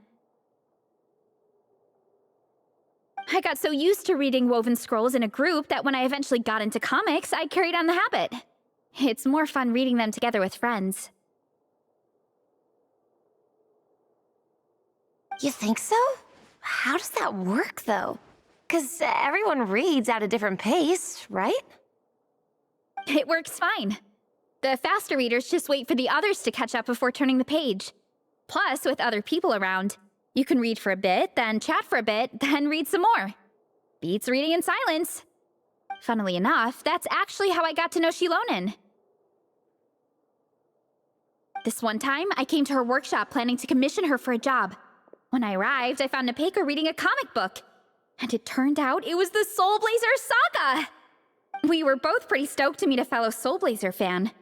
I got so used to reading woven scrolls in a group that when I eventually got into comics, I carried on the habit. It's more fun reading them together with friends. You think so? How does that work, though? 'Cause everyone reads at a different pace, right? It works fine. The faster readers just wait for the others to catch up before turning the page. Plus, with other people around, you can read for a bit, then chat for a bit, then read some more. Beats reading in silence. Funnily enough, that's actually how I got to know Xilonen. This one time, I came to her workshop planning to commission her for a job. When I arrived, I found Nepeka reading a comic book. And it turned out it was the Soulblazers saga! We were both pretty stoked to meet a fellow Soulblazer fan.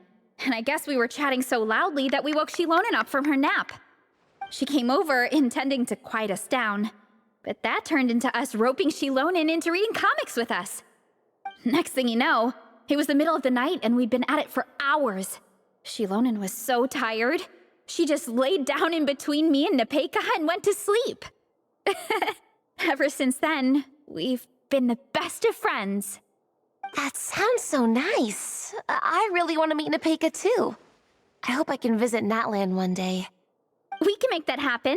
And I guess we were chatting so loudly that we woke Xilonen up from her nap. She came over intending to quiet us down, but that turned into us roping Xilonen into reading comics with us. Next thing you know, it was the middle of the night and we'd been at it for hours. Xilonen was so tired, she just laid down in between me and Nepeka and went to sleep. Ever since then, we've been the best of friends. That sounds so nice. I really want to meet Nepeka too. I hope I can visit Natlan one day. We can make that happen.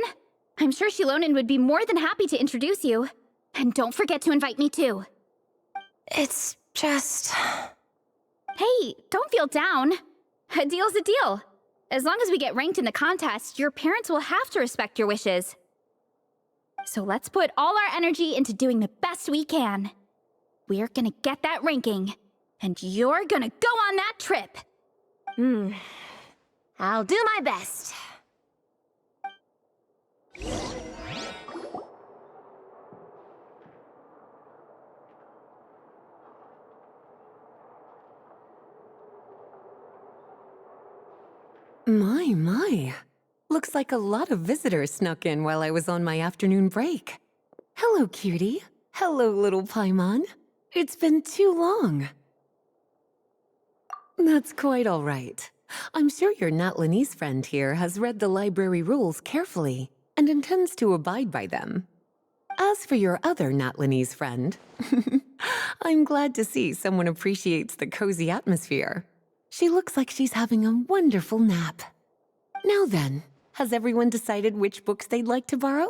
I'm sure Xilonen would be more than happy to introduce you. And don't forget to invite me too. It's just... Hey, don't feel down. A deal's a deal. As long as we get ranked in the contest, your parents will have to respect your wishes. So let's put all our energy into doing the best we can. We're gonna get that ranking, and you're gonna go on that trip. I'll do my best. My. Looks like a lot of visitors snuck in while I was on my afternoon break. Hello, cutie. Hello, little Paimon. It's been too long. That's quite all right. I'm sure your Natlanese friend here has read the library rules carefully and intends to abide by them. As for your other Natlanese friend, I'm glad to see someone appreciates the cozy atmosphere. She looks like she's having a wonderful nap. Now then, has everyone decided which books they'd like to borrow?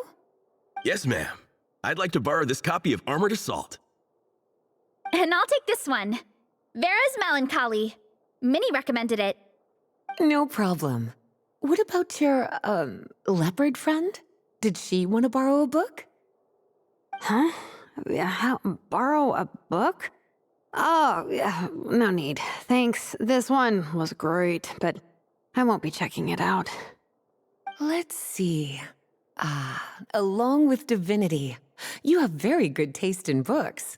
Yes, ma'am. I'd like to borrow this copy of Armored Assault. And I'll take this one. Vera's Melancholy. Minnie recommended it. No problem. What about your, leopard friend? Did she want to borrow a book? Huh? Borrow a book? Oh, yeah, no need. Thanks. This one was great, but I won't be checking it out. Let's see. Along with Divinity, you have very good taste in books.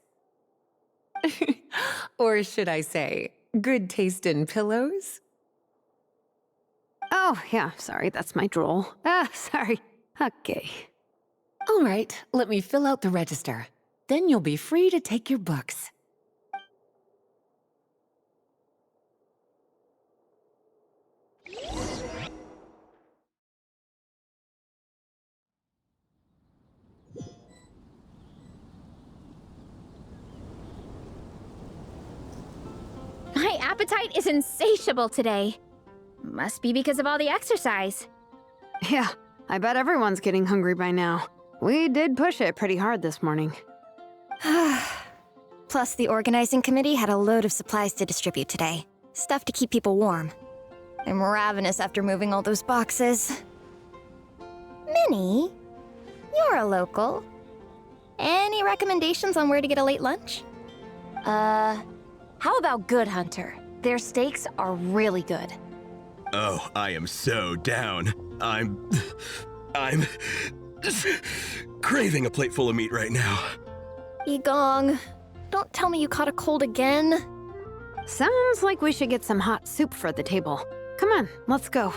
Or should I say, good taste in pillows? Oh, yeah, sorry, that's my drool. Sorry. Okay. All right, let me fill out the register. Then you'll be free to take your books. My appetite is insatiable today. Must be because of all the exercise. Yeah, I bet everyone's getting hungry by now. We did push it pretty hard this morning. Plus, the organizing committee had a load of supplies to distribute today. Stuff to keep people warm. I'm ravenous after moving all those boxes. Minnie, you're a local. Any recommendations on where to get a late lunch? How about Good Hunter? Their steaks are really good. Oh, I am so down. I'm craving a plate full of meat right now. Igong, don't tell me you caught a cold again. Sounds like we should get some hot soup for the table. Come on, let's go.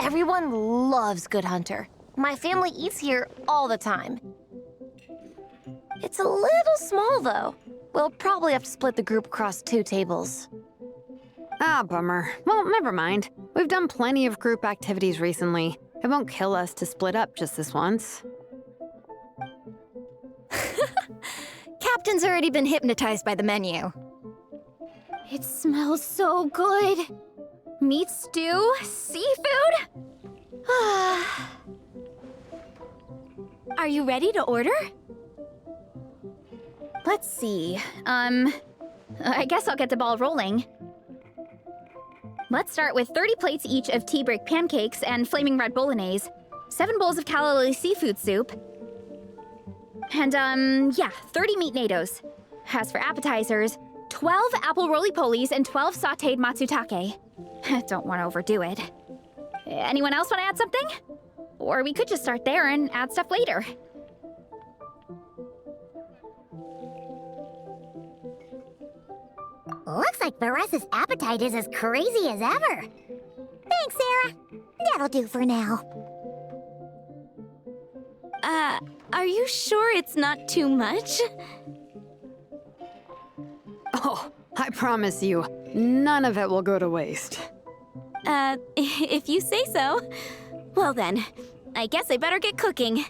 Everyone loves Good Hunter. My family eats here all the time. It's a little small, though. We'll probably have to split the group across 2 tables. Ah, bummer. Well, never mind. We've done plenty of group activities recently. It won't kill us to split up just this once. Captain's already been hypnotized by the menu. It smells so good. Meat stew? Seafood? Are you ready to order? Let's see. I guess I'll get the ball rolling. Let's start with 30 plates each of tea break pancakes and flaming red bolognese, 7 bowls of calla seafood soup, and 30 meat nados. As for appetizers, 12 apple roly-polies and 12 sautéed matsutake. Don't want to overdo it. Anyone else want to add something? Or we could just start there and add stuff later. Looks like Varesa's appetite is as crazy as ever. Thanks, Sarah. That'll do for now. Are you sure it's not too much? Oh, I promise you, none of it will go to waste. If you say so. Well then, I guess I better get cooking.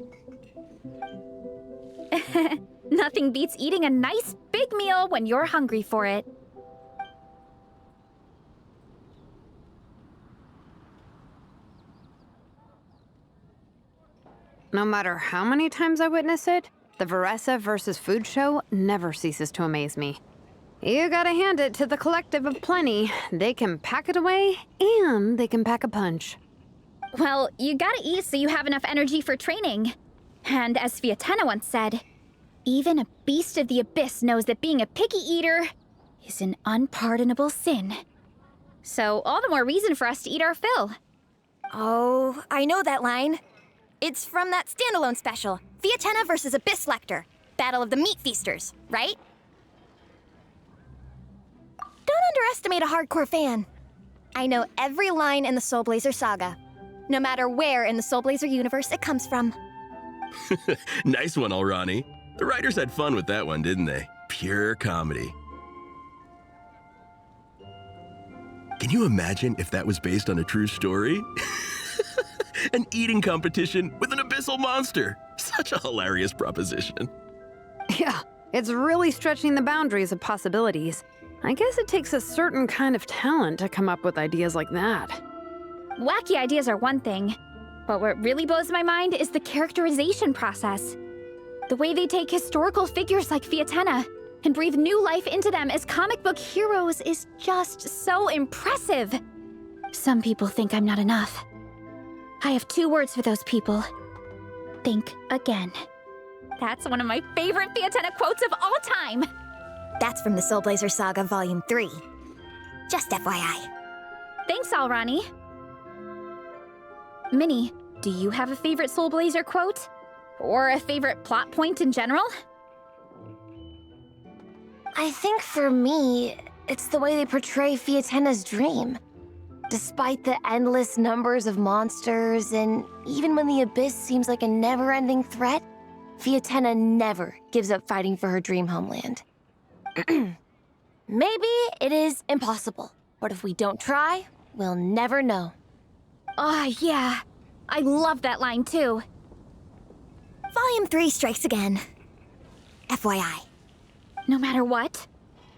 Nothing beats eating a nice big meal when you're hungry for it. No matter how many times I witness it, the Varesa versus food show never ceases to amaze me. You gotta hand it to the collective of plenty. They can pack it away, and they can pack a punch. Well, you gotta eat so you have enough energy for training. And as Fiatena once said, even a beast of the abyss knows that being a picky eater is an unpardonable sin. So all the more reason for us to eat our fill. Oh, I know that line. It's from that standalone special, Fiatena versus Abyss Lecter, Battle of the Meat Feasters, right? Don't underestimate a hardcore fan. I know every line in the Soulblazer saga, no matter where in the Soulblazer universe it comes from. Nice one, Alrani. The writers had fun with that one, didn't they? Pure comedy. Can you imagine if that was based on a true story? An eating competition with an abyssal monster. Such a hilarious proposition. Yeah, it's really stretching the boundaries of possibilities. I guess it takes a certain kind of talent to come up with ideas like that. Wacky ideas are one thing, but what really blows my mind is the characterization process. The way they take historical figures like Fiatena and breathe new life into them as comic book heroes is just so impressive. Some people think I'm not enough. I have 2 words for those people. Think again. That's one of my favorite Fiatena quotes of all time. That's from the Soulblazer Saga Volume 3. Just FYI. Thanks, Alrani. Minnie, do you have a favorite Soulblazer quote? Or a favorite plot point in general? I think for me, it's the way they portray Fiatena's dream. Despite the endless numbers of monsters, and even when the Abyss seems like a never-ending threat, Fiatena never gives up fighting for her dream homeland. Maybe it is impossible, but if we don't try, we'll never know. Oh, yeah. I love that line, too. Volume 3 strikes again. FYI. No matter what,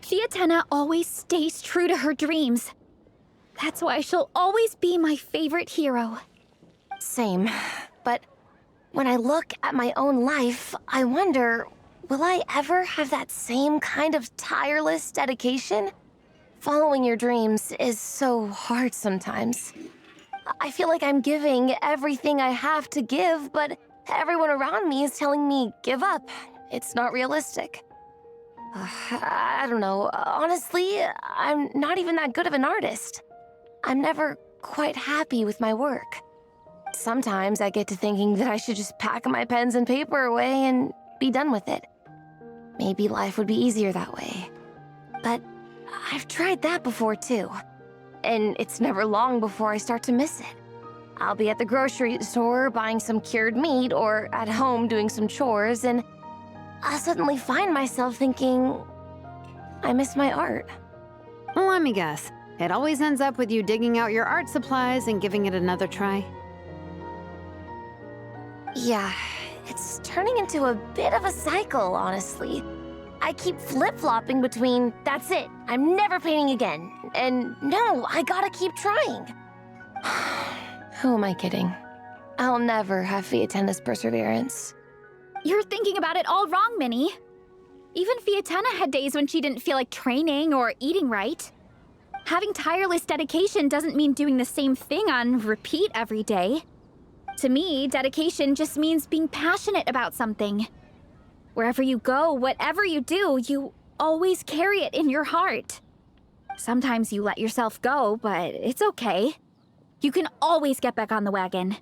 Fiatena always stays true to her dreams. That's why she'll always be my favorite hero. Same, but when I look at my own life, I wonder, will I ever have that same kind of tireless dedication? Following your dreams is so hard sometimes. I feel like I'm giving everything I have to give, but everyone around me is telling me, give up. It's not realistic. I don't know. Honestly, I'm not even that good of an artist. I'm never quite happy with my work. Sometimes I get to thinking that I should just pack my pens and paper away and be done with it. Maybe life would be easier that way. But I've tried that before too. And it's never long before I start to miss it. I'll be at the grocery store buying some cured meat or at home doing some chores, and I'll suddenly find myself thinking I miss my art. Let me guess. It always ends up with you digging out your art supplies and giving it another try. Yeah, it's turning into a bit of a cycle, honestly. I keep flip-flopping between, that's it, I'm never painting again, and no, I gotta keep trying. Who am I kidding? I'll never have Fiatenna's perseverance. You're thinking about it all wrong, Minnie. Even Fiatenna had days when she didn't feel like training or eating right. Having tireless dedication doesn't mean doing the same thing on repeat every day. To me, dedication just means being passionate about something. Wherever you go, whatever you do, you always carry it in your heart. Sometimes you let yourself go, but it's okay. You can always get back on the wagon.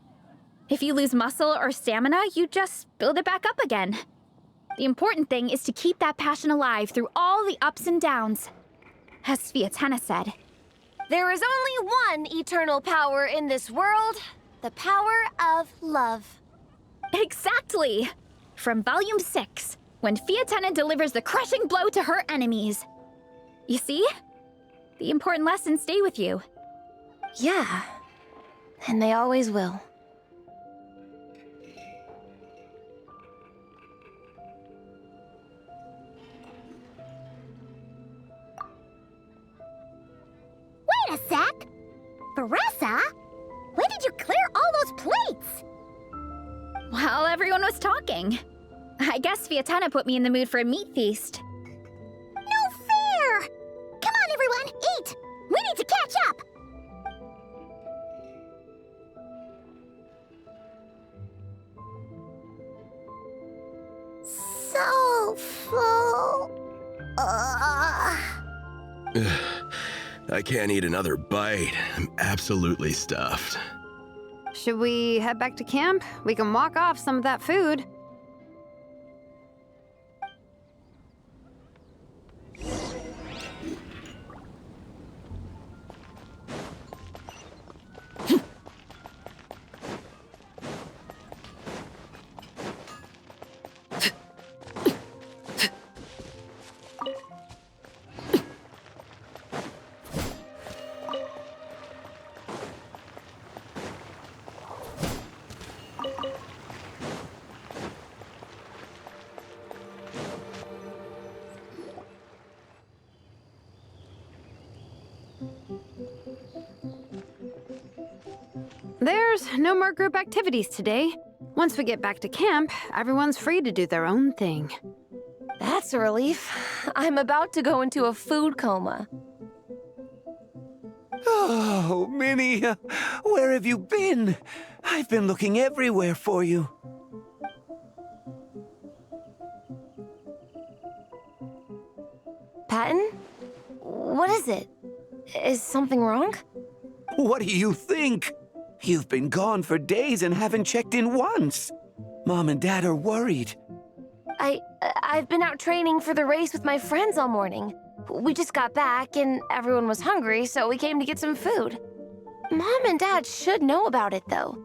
If you lose muscle or stamina, you just build it back up again. The important thing is to keep that passion alive through all the ups and downs. As Fiatenna said, there is only one eternal power in this world, the power of love. Exactly! From Volume 6, when Fiatenna delivers the crushing blow to her enemies. You see? The important lessons stay with you. Yeah, and they always will. Wait a sec! Varesa? When did you clear all those plates? While everyone was talking. I guess Fiatenna put me in the mood for a meat feast. No fair! Come on, everyone, eat! We need to catch up! So full. I can't eat another bite. I'm absolutely stuffed. Should we head back to camp? We can walk off some of that food. There's no more group activities today. Once we get back to camp, everyone's free to do their own thing. That's a relief. I'm about to go into a food coma. Oh, Minnie, where have you been? I've been looking everywhere for you. Patton? What is it? Is something wrong? What do you think? You've been gone for days and haven't checked in once. Mom and Dad are worried. I've been out training for the race with my friends all morning. We just got back and everyone was hungry, so we came to get some food. Mom and Dad should know about it, though.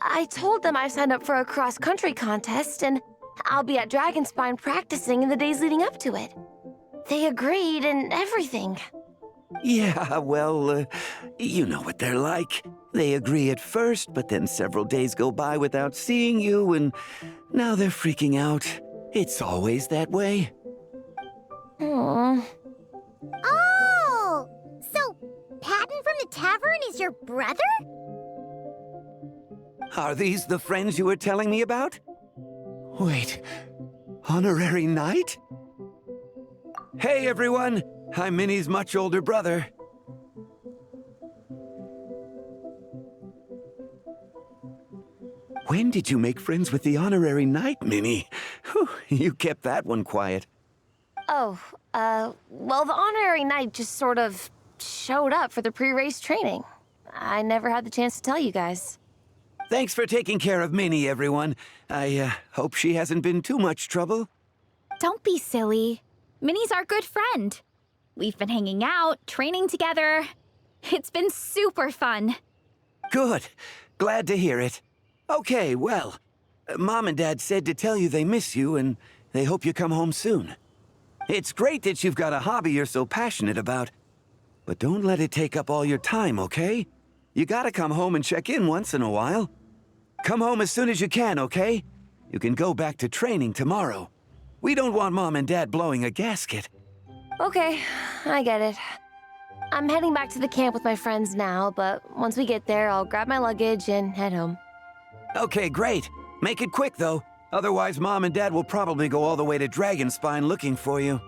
I told them I signed up for a cross-country contest and I'll be at Dragonspine practicing in the days leading up to it. They agreed and everything. Yeah, well, you know what they're like. They agree at first, but then several days go by without seeing you, and now they're freaking out. It's always that way. Aww. Oh! So, Patton from the tavern is your brother? Are these the friends you were telling me about? Wait, honorary knight? Hey, everyone! I'm Minnie's much older brother. When did you make friends with the honorary knight, Minnie? Whew, you kept that one quiet. Oh, well, the honorary knight just sort of showed up for the pre-race training. I never had the chance to tell you guys. Thanks for taking care of Minnie, everyone. I hope she hasn't been too much trouble. Don't be silly. Minnie's our good friend. We've been hanging out, training together. It's been super fun. Good. Glad to hear it. Okay, well, Mom and Dad said to tell you they miss you, and they hope you come home soon. It's great that you've got a hobby you're so passionate about, but don't let it take up all your time, okay? You gotta come home and check in once in a while. Come home as soon as you can, okay? You can go back to training tomorrow. We don't want Mom and Dad blowing a gasket. Okay, I get it. I'm heading back to the camp with my friends now, but once we get there, I'll grab my luggage and head home. Okay, great. Make it quick, though. Otherwise, Mom and Dad will probably go all the way to Dragonspine looking for you.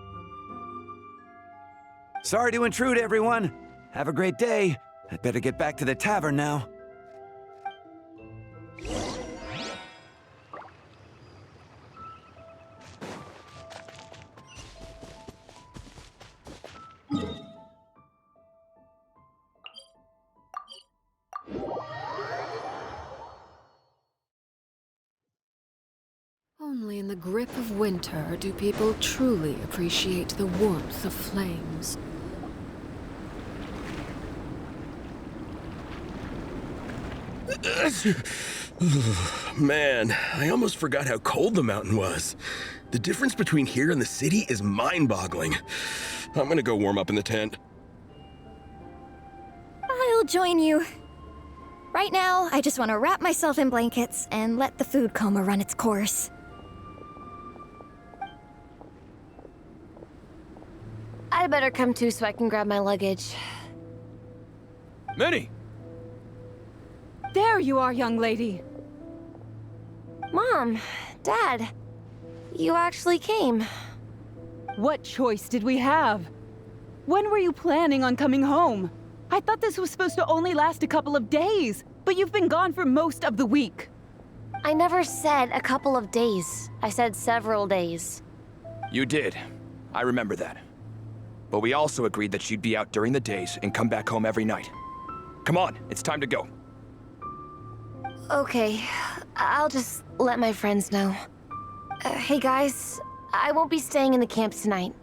Sorry to intrude, everyone. Have a great day. I'd better get back to the tavern now. Only in the grip of winter do people truly appreciate the warmth of flames. Man, I almost forgot how cold the mountain was. The difference between here and the city is mind-boggling. I'm gonna go warm up in the tent. I'll join you. Right now, I just want to wrap myself in blankets and let the food coma run its course. I'd better come too so I can grab my luggage. Minnie! There you are, young lady. Mom, Dad, you actually came. What choice did we have? When were you planning on coming home? I thought this was supposed to only last a couple of days, but you've been gone for most of the week. I never said a couple of days. I said several days. You did. I remember that. But we also agreed that you'd be out during the days and come back home every night. Come on, it's time to go. Okay, I'll just let my friends know. Hey guys, I won't be staying in the camp tonight.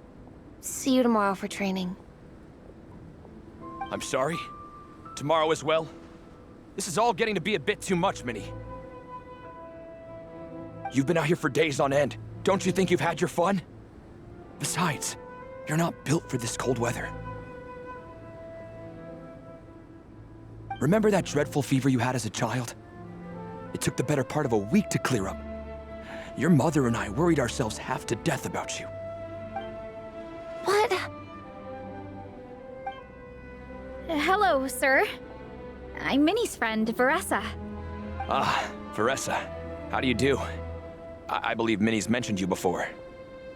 See you tomorrow for training. I'm sorry. Tomorrow as well. This is all getting to be a bit too much, Minnie. You've been out here for days on end. Don't you think you've had your fun? Besides, you're not built for this cold weather. Remember that dreadful fever you had as a child? It took the better part of a week to clear up. Your mother and I worried ourselves half to death about you. What? Hello, sir. I'm Minnie's friend, Varesa. Ah, Varesa. How do you do? I believe Minnie's mentioned you before.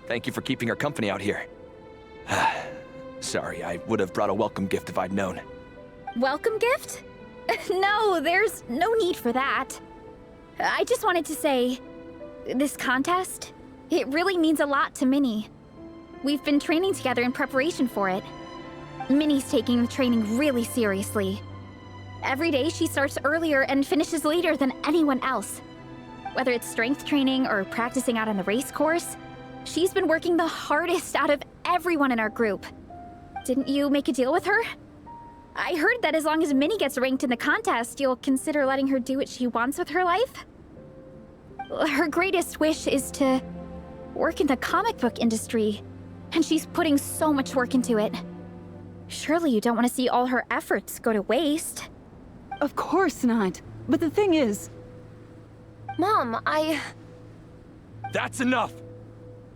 Thank you for keeping her company out here. Sorry, I would have brought a welcome gift if I'd known. Welcome gift? No, there's no need for that. I just wanted to say, this contest, it really means a lot to Minnie. We've been training together in preparation for it. Minnie's taking the training really seriously. Every day she starts earlier and finishes later than anyone else. Whether it's strength training or practicing out on the race course, she's been working the hardest out of everyone in our group. Didn't you make a deal with her? I heard that as long as Minnie gets ranked in the contest, you'll consider letting her do what she wants with her life? Her greatest wish is to work in the comic book industry, and she's putting so much work into it. Surely you don't want to see all her efforts go to waste. Of course not. But the thing is... Mom, That's enough!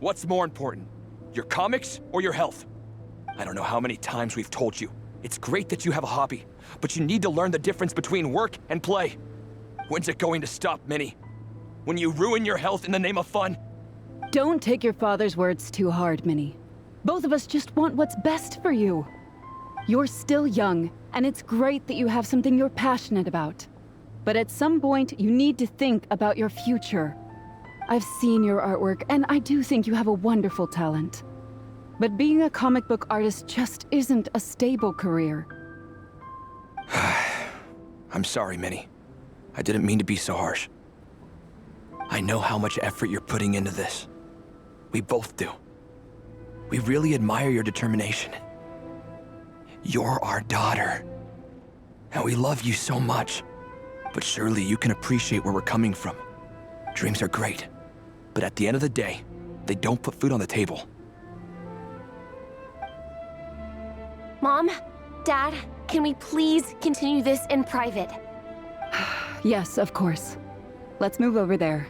What's more important? Your comics or your health? I don't know how many times we've told you. It's great that you have a hobby, but you need to learn the difference between work and play. When's it going to stop, Minnie? When you ruin your health in the name of fun? Don't take your father's words too hard, Minnie. Both of us just want what's best for you. You're still young, and it's great that you have something you're passionate about. But at some point, you need to think about your future. I've seen your artwork, and I do think you have a wonderful talent. But being a comic book artist just isn't a stable career. I'm sorry, Minnie. I didn't mean to be so harsh. I know how much effort you're putting into this. We both do. We really admire your determination. You're our daughter. And we love you so much. But surely you can appreciate where we're coming from. Dreams are great. But at the end of the day, they don't put food on the table. Mom, Dad, can we please continue this in private? Yes, of course. Let's move over there.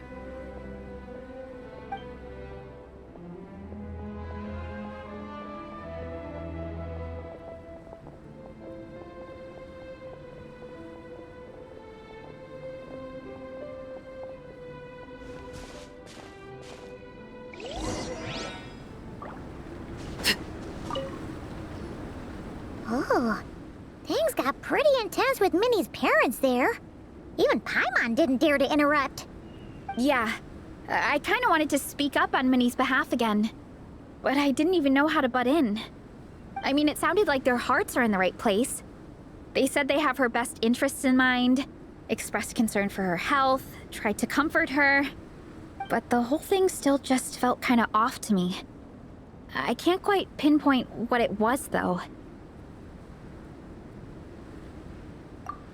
Oh, things got pretty intense with Minnie's parents there. Even Paimon didn't dare to interrupt. Yeah, I kind of wanted to speak up on Minnie's behalf again, but I didn't even know how to butt in. I mean, it sounded like their hearts are in the right place. They said they have her best interests in mind, expressed concern for her health, tried to comfort her, but the whole thing still just felt kind of off to me. I can't quite pinpoint what it was, though.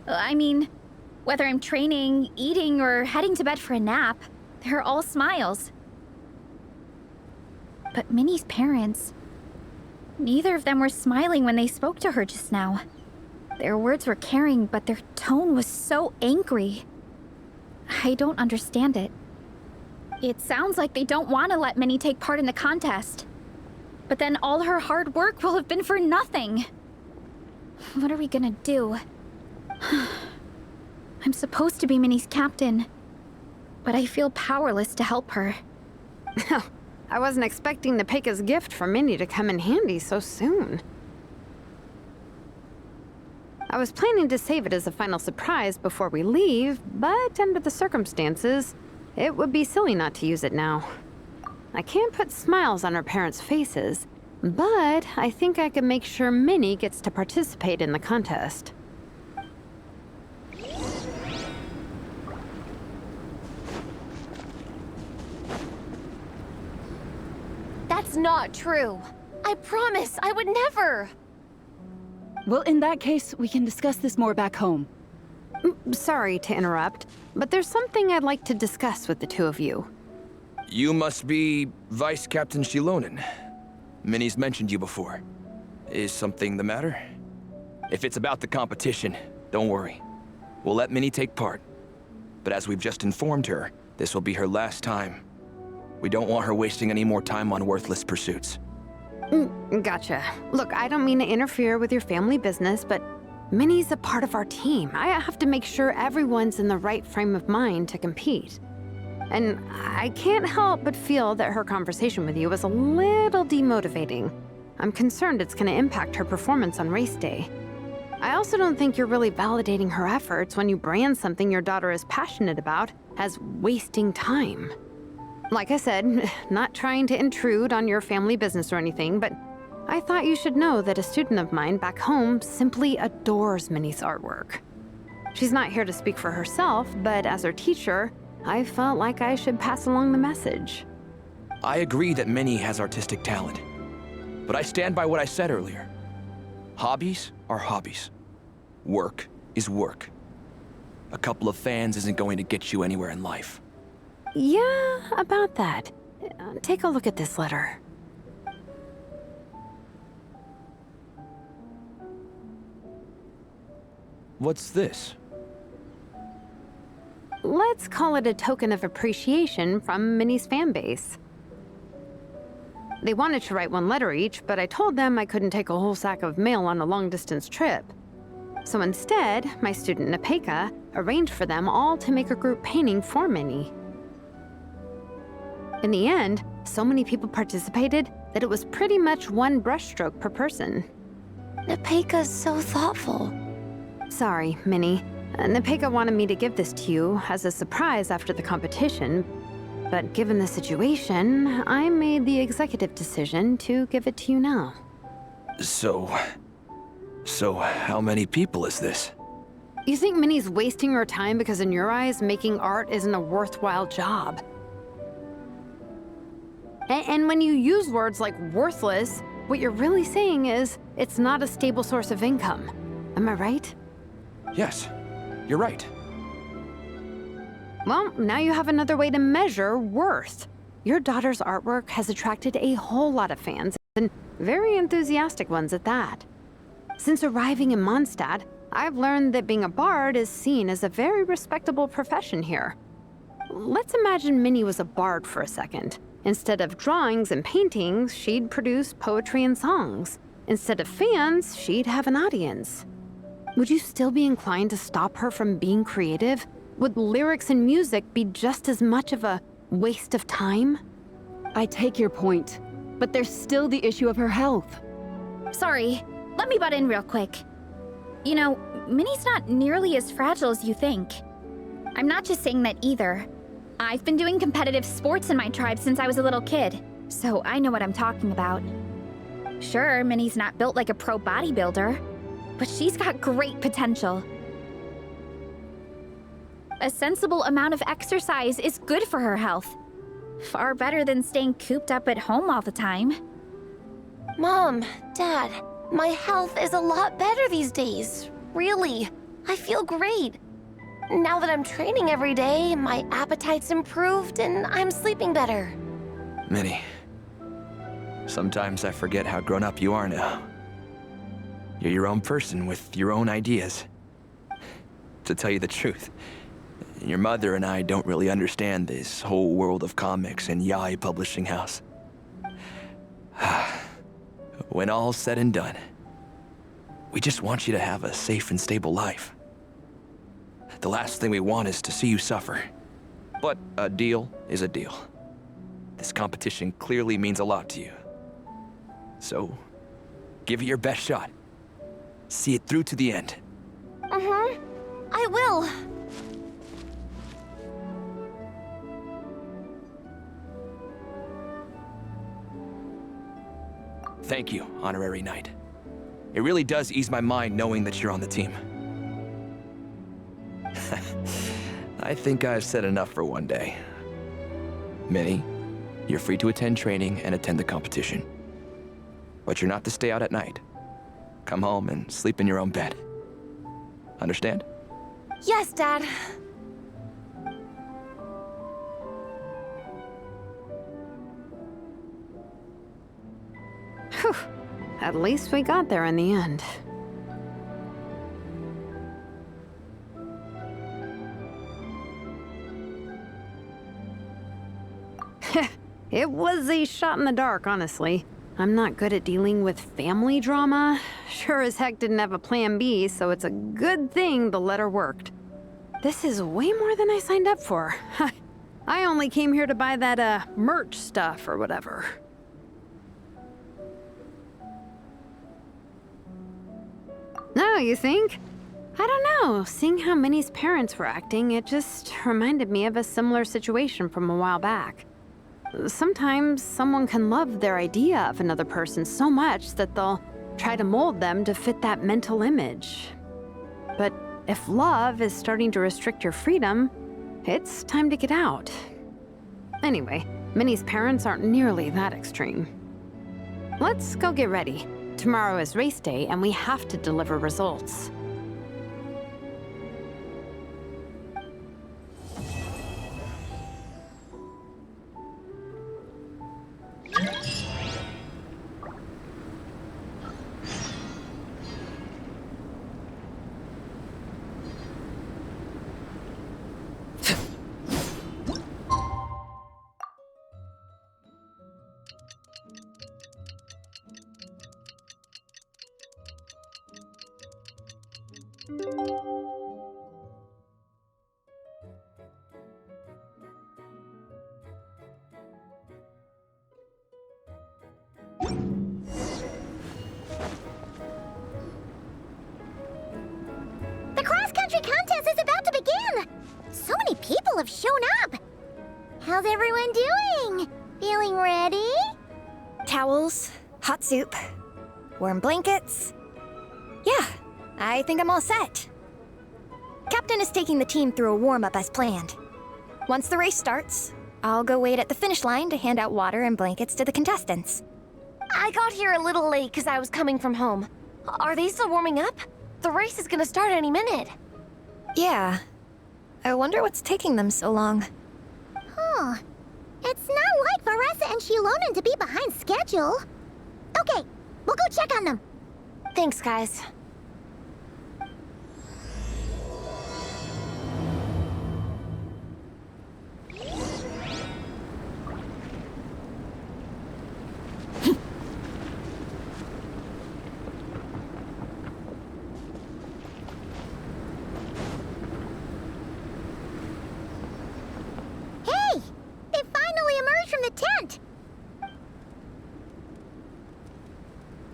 I mean, whether I'm training, eating, or heading to bed for a nap, they're all smiles. But Minnie's parents, neither of them were smiling when they spoke to her just now. Their words were caring, but their tone was so angry. I don't understand it. It sounds like they don't want to let Minnie take part in the contest. But then all her hard work will have been for nothing. What are we gonna do? I'm supposed to be Minnie's captain, but I feel powerless to help her. I wasn't expecting Nepeka's gift for Minnie to come in handy so soon. I was planning to save it as a final surprise before we leave, but under the circumstances, it would be silly not to use it now. I can't put smiles on her parents' faces, but I think I can make sure Minnie gets to participate in the contest. That's not true. I promise, I would never. Well, in that case, we can discuss this more back home. Sorry to interrupt, but there's something I'd like to discuss with the two of you. You must be Vice Captain Xilonen. Minnie's mentioned you before. Is something the matter? If it's about the competition, don't worry. We'll let Minnie take part. But as we've just informed her, this will be her last time. We don't want her wasting any more time on worthless pursuits. Gotcha. Look, I don't mean to interfere with your family business, but Minnie's a part of our team. I have to make sure everyone's in the right frame of mind to compete. And I can't help but feel that her conversation with you was a little demotivating. I'm concerned it's going to impact her performance on race day. I also don't think you're really validating her efforts when you brand something your daughter is passionate about as wasting time. Like I said, not trying to intrude on your family business or anything, but I thought you should know that a student of mine back home simply adores Minnie's artwork. She's not here to speak for herself, but as her teacher, I felt like I should pass along the message. I agree that Minnie has artistic talent, but I stand by what I said earlier. Hobbies are hobbies. Work is work. A couple of fans isn't going to get you anywhere in life. Yeah, about that. Take a look at this letter. What's this? Let's call it a token of appreciation from Minnie's fan base. They wanted to write one letter each, but I told them I couldn't take a whole sack of mail on a long-distance trip. So instead, my student Nepeka arranged for them all to make a group painting for Minnie. In the end, so many people participated that it was pretty much one brushstroke per person. Nepeka's so thoughtful. Sorry, Minnie. Nepeka wanted me to give this to you as a surprise after the competition, but given the situation, I made the executive decision to give it to you now. So how many people is this? You think Minnie's wasting her time because in your eyes, making art isn't a worthwhile job? And when you use words like worthless, what you're really saying is it's not a stable source of income. Am I right? Yes, you're right. Well, now you have another way to measure worth. your daughter's artwork has attracted a whole lot of fans, and very enthusiastic ones at that. Since arriving in Mondstadt, I've learned that being a bard is seen as a very respectable profession here. Let's imagine Minnie was a bard for a second. Instead of drawings and paintings, she'd produce poetry and songs. Instead of fans, she'd have an audience. Would you still be inclined to stop her from being creative? Would lyrics and music be just as much of a waste of time? I take your point, but there's still the issue of her health. Sorry, let me butt in real quick. You know, Minnie's not nearly as fragile as you think. I'm not just saying that either. I've been doing competitive sports in my tribe since I was a little kid, so I know what I'm talking about. Sure, Minnie's not built like a pro bodybuilder, but she's got great potential. A sensible amount of exercise is good for her health. Far better than staying cooped up at home all the time. Mom, Dad, my health is a lot better these days. Really, I feel great. Now that I'm training every day, my appetite's improved and I'm sleeping better. Minnie, sometimes I forget how grown up you are now. You're your own person with your own ideas. To tell you the truth, your mother and I don't really understand this whole world of comics and Yaoi Publishing House. When all's said and done, we just want you to have a safe and stable life. The last thing we want is to see you suffer. But a deal is a deal. This competition clearly means a lot to you. So, give it your best shot. See it through to the end. I will. Thank you, Honorary Knight. It really does ease my mind knowing that you're on the team. I think I've said enough for one day. Minnie, you're free to attend training and attend the competition. But you're not to stay out at night. Come home and sleep in your own bed. Understand? Yes, Dad. Whew. At least we got there in the end. It was a shot in the dark, honestly. I'm not good at dealing with family drama. Sure as heck didn't have a plan B, so it's a good thing the letter worked. This is way more than I signed up for. I only came here to buy that, merch stuff or whatever. No, you think? I don't know. Seeing how Minnie's parents were acting, it just reminded me of a similar situation from a while back. Sometimes someone can love their idea of another person so much that they'll try to mold them to fit that mental image. But if love is starting to restrict your freedom, it's time to get out. Anyway, Minnie's parents aren't nearly that extreme. Let's go get ready. Tomorrow is race day and we have to deliver results. The cross-country contest is about to begin! So many people have shown up! How's everyone doing? Feeling ready? Towels, hot soup, warm blankets. Yeah, I think I'm all set. Captain is taking the team through a warm-up as planned. Once the race starts, I'll go wait at the finish line to hand out water and blankets to the contestants. I got here a little late because I was coming from home. Are they still warming up? The race is gonna start any minute. Yeah. I wonder what's taking them so long. Huh. It's not like Varesa and Xilonen to be behind schedule. Okay, we'll go check on them. Thanks, guys. Hey! They finally emerged from the tent!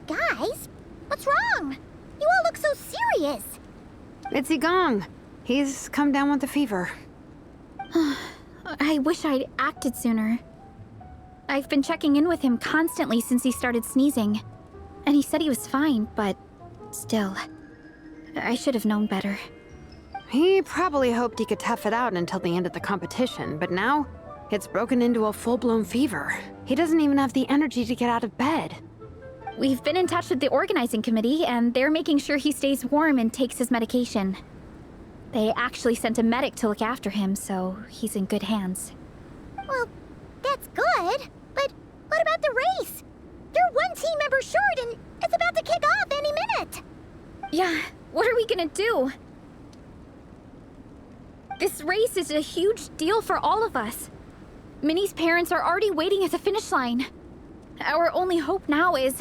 Guys, what's wrong? You all look so serious. It's Gong. He's come down with the fever. I wish I'd acted sooner. I've been checking in with him constantly since he started sneezing. And he said he was fine, but still. I should have known better. He probably hoped he could tough it out until the end of the competition, but now it's broken into a full-blown fever. He doesn't even have the energy to get out of bed. We've been in touch with the organizing committee, and they're making sure he stays warm and takes his medication. They actually sent a medic to look after him, so he's in good hands. Well, that's good, but what about the race? You're one team member short and it's about to kick off any minute. Yeah, what are we gonna do? This race is a huge deal for all of us. Minnie's parents are already waiting at the finish line. Our only hope now is...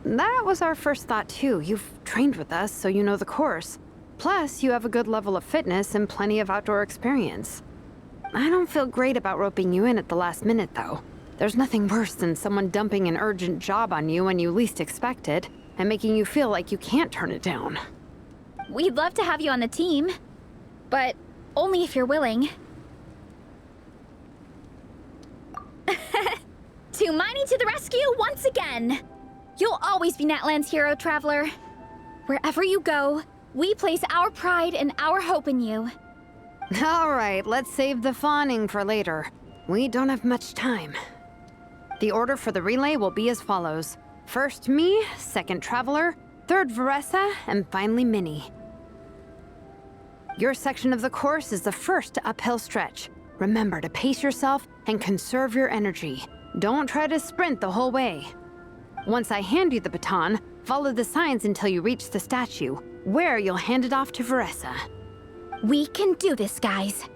That was our first thought too. You've trained with us, so you know the course. Plus, you have a good level of fitness and plenty of outdoor experience. I don't feel great about roping you in at the last minute, though. There's nothing worse than someone dumping an urgent job on you when you least expect it, and making you feel like you can't turn it down. We'd love to have you on the team, but only if you're willing. To Minnie to the rescue once again! You'll always be Natlan's hero, Traveler. Wherever you go, we place our pride and our hope in you. All right, let's save the fawning for later. We don't have much time. The order for the relay will be as follows. First me, second Traveler, third Varesa, and finally Minnie. Your section of the course is the first uphill stretch. Remember to pace yourself and conserve your energy. Don't try to sprint the whole way. Once I hand you the baton, follow the signs until you reach the statue, where you'll hand it off to Varesa. We can do this, guys.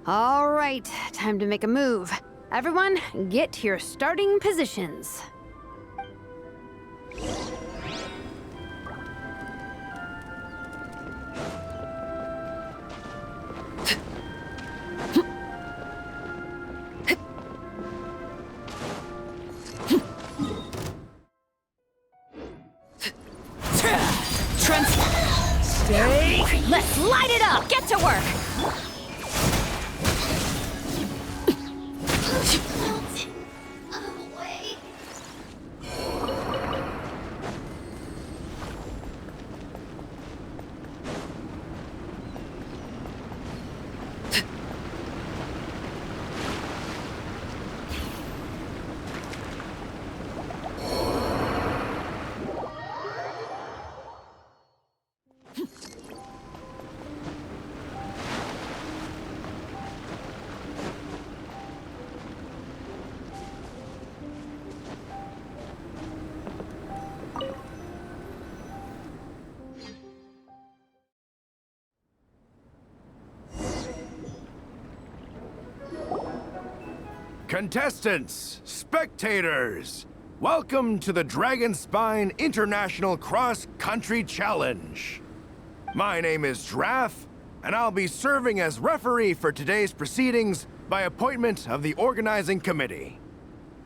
All right, time to make a move. Everyone, get to your starting positions. Let's light it up! Get to work! Contestants, spectators, welcome to the Dragonspine International Cross Country Challenge. My name is Draff, and I'll be serving as referee for today's proceedings by appointment of the organizing committee.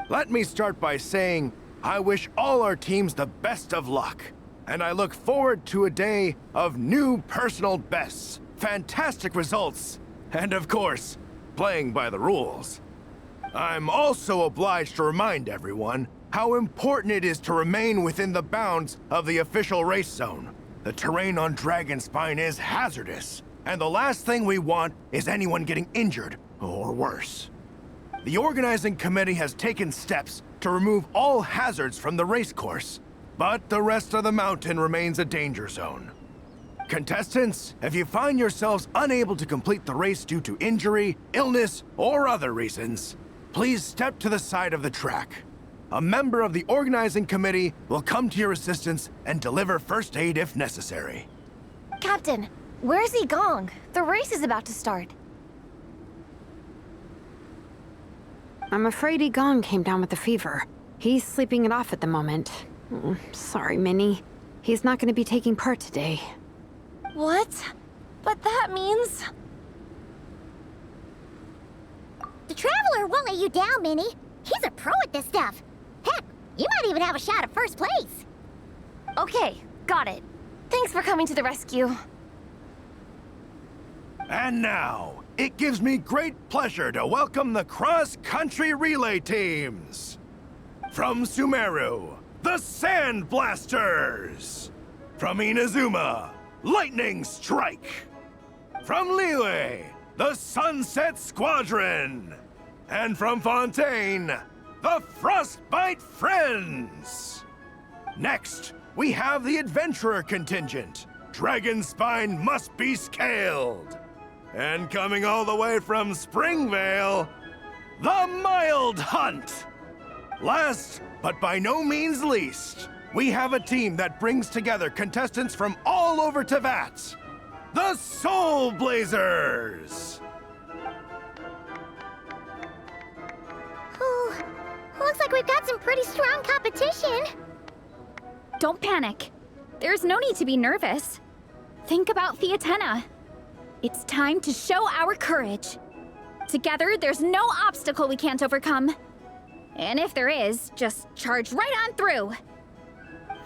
Let me start by saying I wish all our teams the best of luck, and I look forward to a day of new personal bests, fantastic results, and of course, playing by the rules. I'm also obliged to remind everyone how important it is to remain within the bounds of the official race zone. The terrain on Dragonspine is hazardous, and the last thing we want is anyone getting injured, or worse. The organizing committee has taken steps to remove all hazards from the race course. but the rest of the mountain remains a danger zone. Contestants, if you find yourselves unable to complete the race due to injury, illness, or other reasons, please step to the side of the track. A member of the organizing committee will come to your assistance and deliver first aid if necessary. Captain, where's Gong? The race is about to start. I'm afraid Gong came down with the fever. He's sleeping it off at the moment. Sorry, Minnie. He's not going to be taking part today. What? But that means... The Traveler won't let you down, Minnie. He's a pro at this stuff. Heck, you might even have a shot at first place. Okay, got it. Thanks for coming to the rescue. And now, it gives me great pleasure to welcome the cross-country relay teams. From Sumeru, the Sand Blasters. From Inazuma, Lightning Strike. From Liyue, the Sunset Squadron. And from Fontaine, the Frostbite Friends. Next, we have the Adventurer contingent. Dragon Spine must be scaled. And coming all the way from Springvale, the Mild Hunt. Last, but by no means least, we have a team that brings together contestants from all over Teyvat. The Soulblazers! Ooh, looks like we've got some pretty strong competition. Don't panic. There's no need to be nervous. Think about Theatena. It's time to show our courage. Together, there's no obstacle we can't overcome. And if there is, just charge right on through.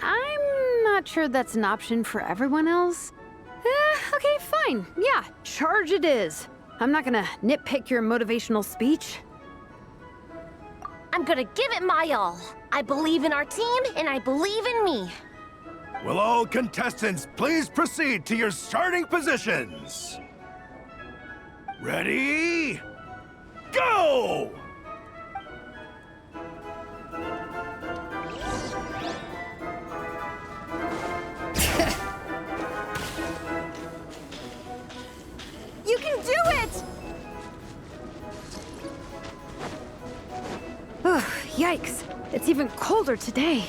I'm not sure that's an option for everyone else. Okay, fine. Yeah, charge it is. I'm not gonna nitpick your motivational speech. I'm gonna give it my all. I believe in our team, and I believe in me. Will all contestants please proceed to your starting positions? Ready? Go! You can do it! Yikes. It's even colder today.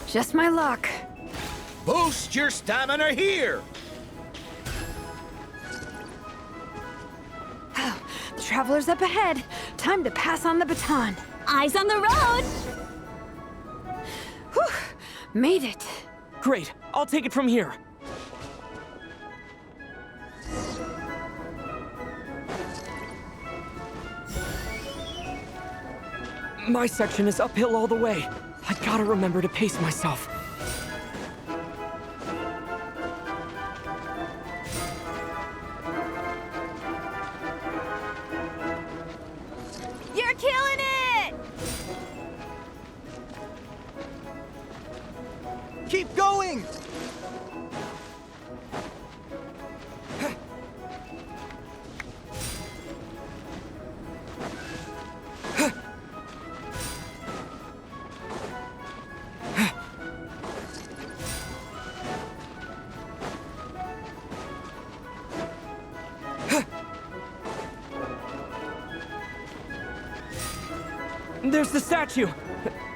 Just my luck. Boost your stamina here! The Traveler's up ahead. Time to pass on the baton. Eyes on the road! Whew. Made it. Great. I'll take it from here. My section is uphill all the way. I gotta remember to pace myself. You're killing it! Keep going! There's the statue!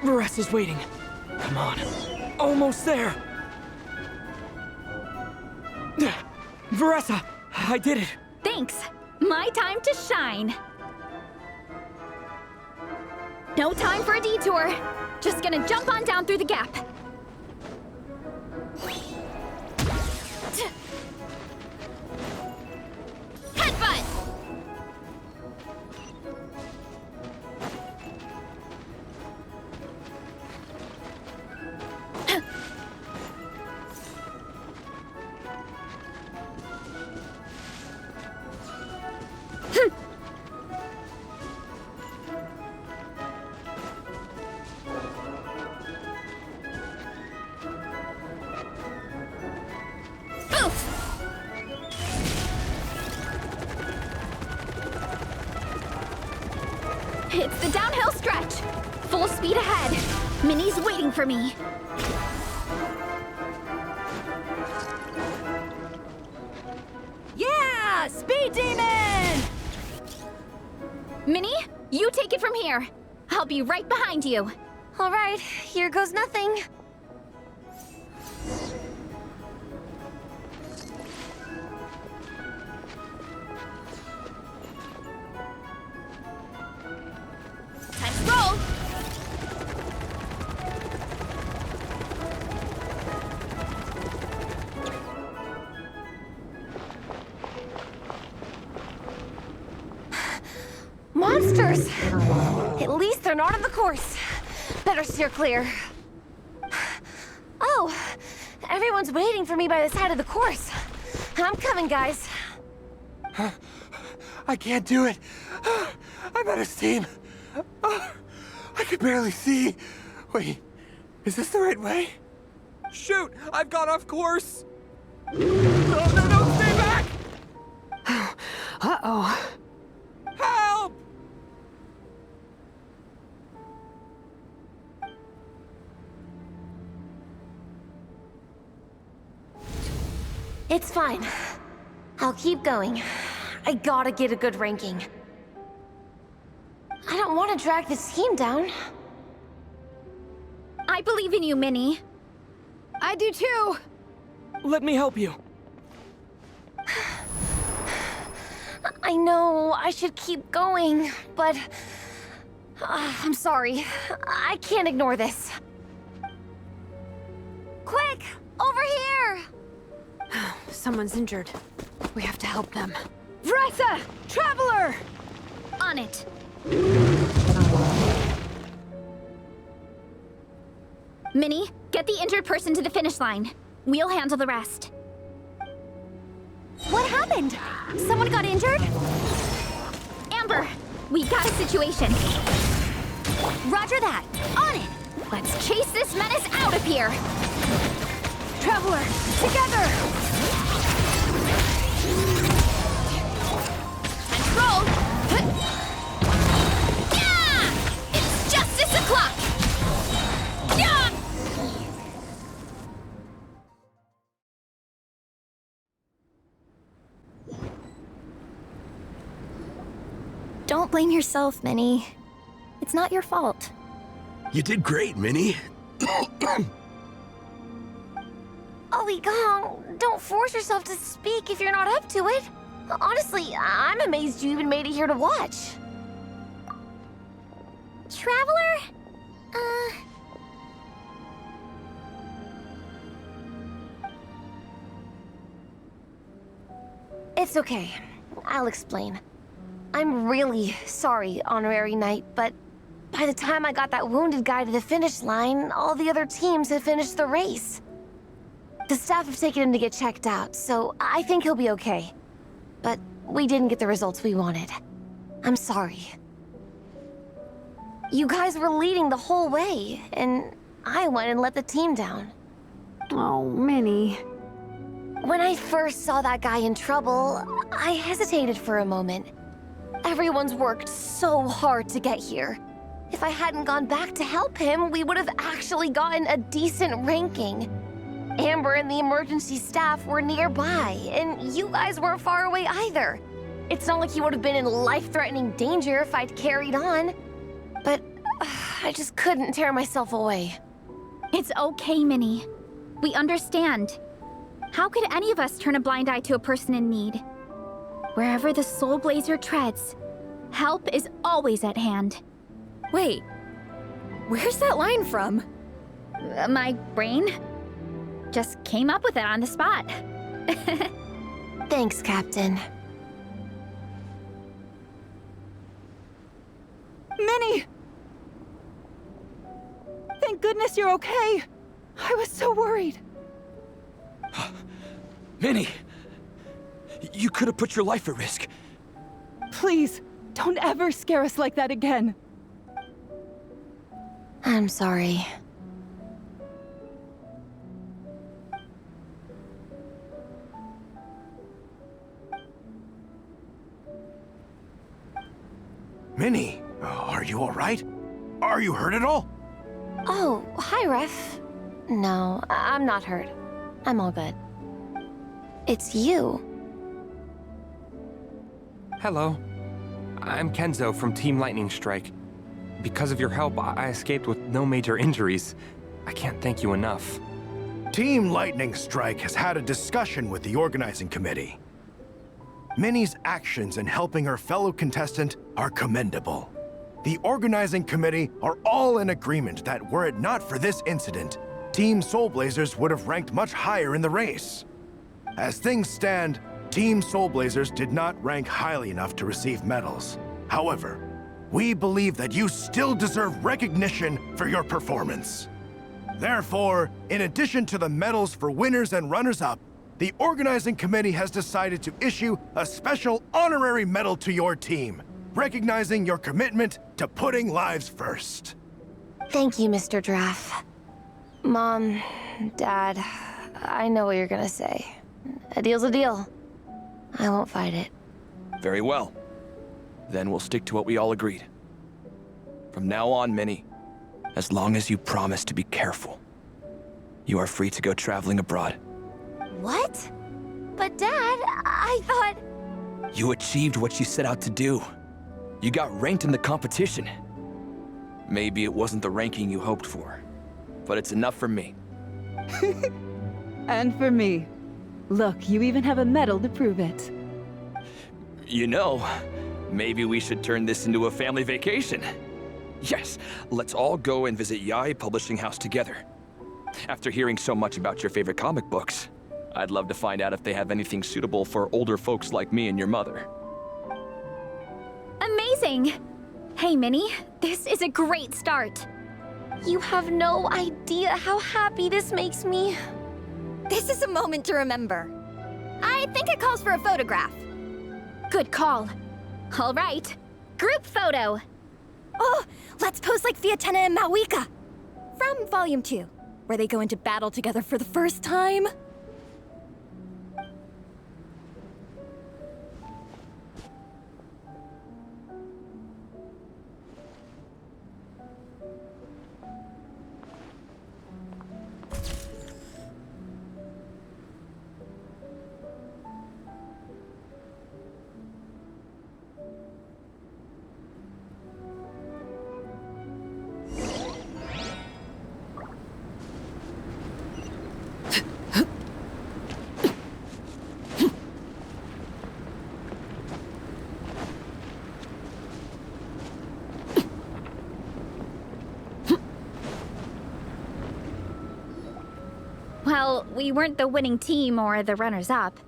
Varesa's waiting. Come on. Almost there! Varesa! I did it! Thanks. My time to shine. No time for a detour. Just gonna jump on down through the gap. Headbutt! It's the downhill stretch. Full speed ahead. Minnie's waiting for me. Yeah! Speed Demon! Minnie, you take it from here. I'll be right behind you. All right, here goes nothing. Time to roll. Monsters! At least they're not on the course. Better steer clear. Oh, everyone's waiting for me by the side of the course. I'm coming, guys. I can't do it. I'm out of steam. I can barely see. Wait, is this the right way? Shoot! I've gone off course! No, stay back! Uh-oh. Help! It's fine. I'll keep going. I gotta get a good ranking. I don't want to drag this team down. I believe in you, Minnie. I do too! Let me help you. I know I should keep going, but... I'm sorry. I can't ignore this. Quick! Over here! Someone's injured. We have to help them. Varesa! Traveler! On it. Minnie, get the injured person to the finish line. We'll handle the rest. What happened? Someone got injured? Amber, we got a situation. Roger that. On it. Let's chase this menace out of here. Traveler, together! Control! Yeah! It's justice o'clock! Yeah! Don't blame yourself, Minnie. It's not your fault. You did great, Minnie. Ollie Gong, don't force yourself to speak if you're not up to it. Honestly, I'm amazed you even made it here to watch. Traveler? It's okay. I'll explain. I'm really sorry, Honorary Knight, but by the time I got that wounded guy to the finish line, all the other teams have finished the race. The staff have taken him to get checked out, so I think he'll be okay. But we didn't get the results we wanted. I'm sorry. You guys were leading the whole way, and I went and let the team down. Oh, Minnie. When I first saw that guy in trouble, I hesitated for a moment. Everyone's worked so hard to get here. If I hadn't gone back to help him, we would have actually gotten a decent ranking. Amber and the emergency staff were nearby, and you guys weren't far away either. It's not like you would have been in life-threatening danger if I'd carried on. But I just couldn't tear myself away. It's okay, Minnie. We understand. How could any of us turn a blind eye to a person in need? Wherever the Soulblazer treads, help is always at hand. Wait, where's that line from? My brain just came up with it on the spot. Thanks, Captain. Minnie! Thank goodness you're okay. I was so worried. Minnie! You could have put your life at risk. Please, don't ever scare us like that again. I'm sorry. Minnie, are you all right? Are you hurt at all? Oh, hi, Ref. No, I'm not hurt. I'm all good. It's you. Hello. I'm Kenzo from Team Lightning Strike. Because of your help, I escaped with no major injuries. I can't thank you enough. Team Lightning Strike has had a discussion with the organizing committee. Minnie's actions in helping her fellow contestant are commendable. The organizing committee are all in agreement that were it not for this incident, Team Soulblazers would have ranked much higher in the race. As things stand, Team Soulblazers did not rank highly enough to receive medals. However, we believe that you still deserve recognition for your performance. Therefore, in addition to the medals for winners and runners-up, the organizing committee has decided to issue a special honorary medal to your team, recognizing your commitment to putting lives first. Thank you, Mr. Draff. Mom, Dad, I know what you're gonna say. A deal's a deal. I won't fight it. Very well. Then we'll stick to what we all agreed. From now on, Minnie, as long as you promise to be careful, you are free to go traveling abroad. What? But Dad, I thought... You achieved what you set out to do. You got ranked in the competition. Maybe it wasn't the ranking you hoped for, but it's enough for me. And for me. Look, you even have a medal to prove it. You know, maybe we should turn this into a family vacation. Yes, let's all go and visit Yai Publishing House together. After hearing so much about your favorite comic books, I'd love to find out if they have anything suitable for older folks like me and your mother. Amazing! Hey, Minnie, this is a great start. You have no idea how happy this makes me. This is a moment to remember. I think it calls for a photograph. Good call. All right, group photo. Oh, let's pose like Fiatena and Mawika. From Volume 2, where they go into battle together for the first time. Well, we weren't the winning team or the runners-up.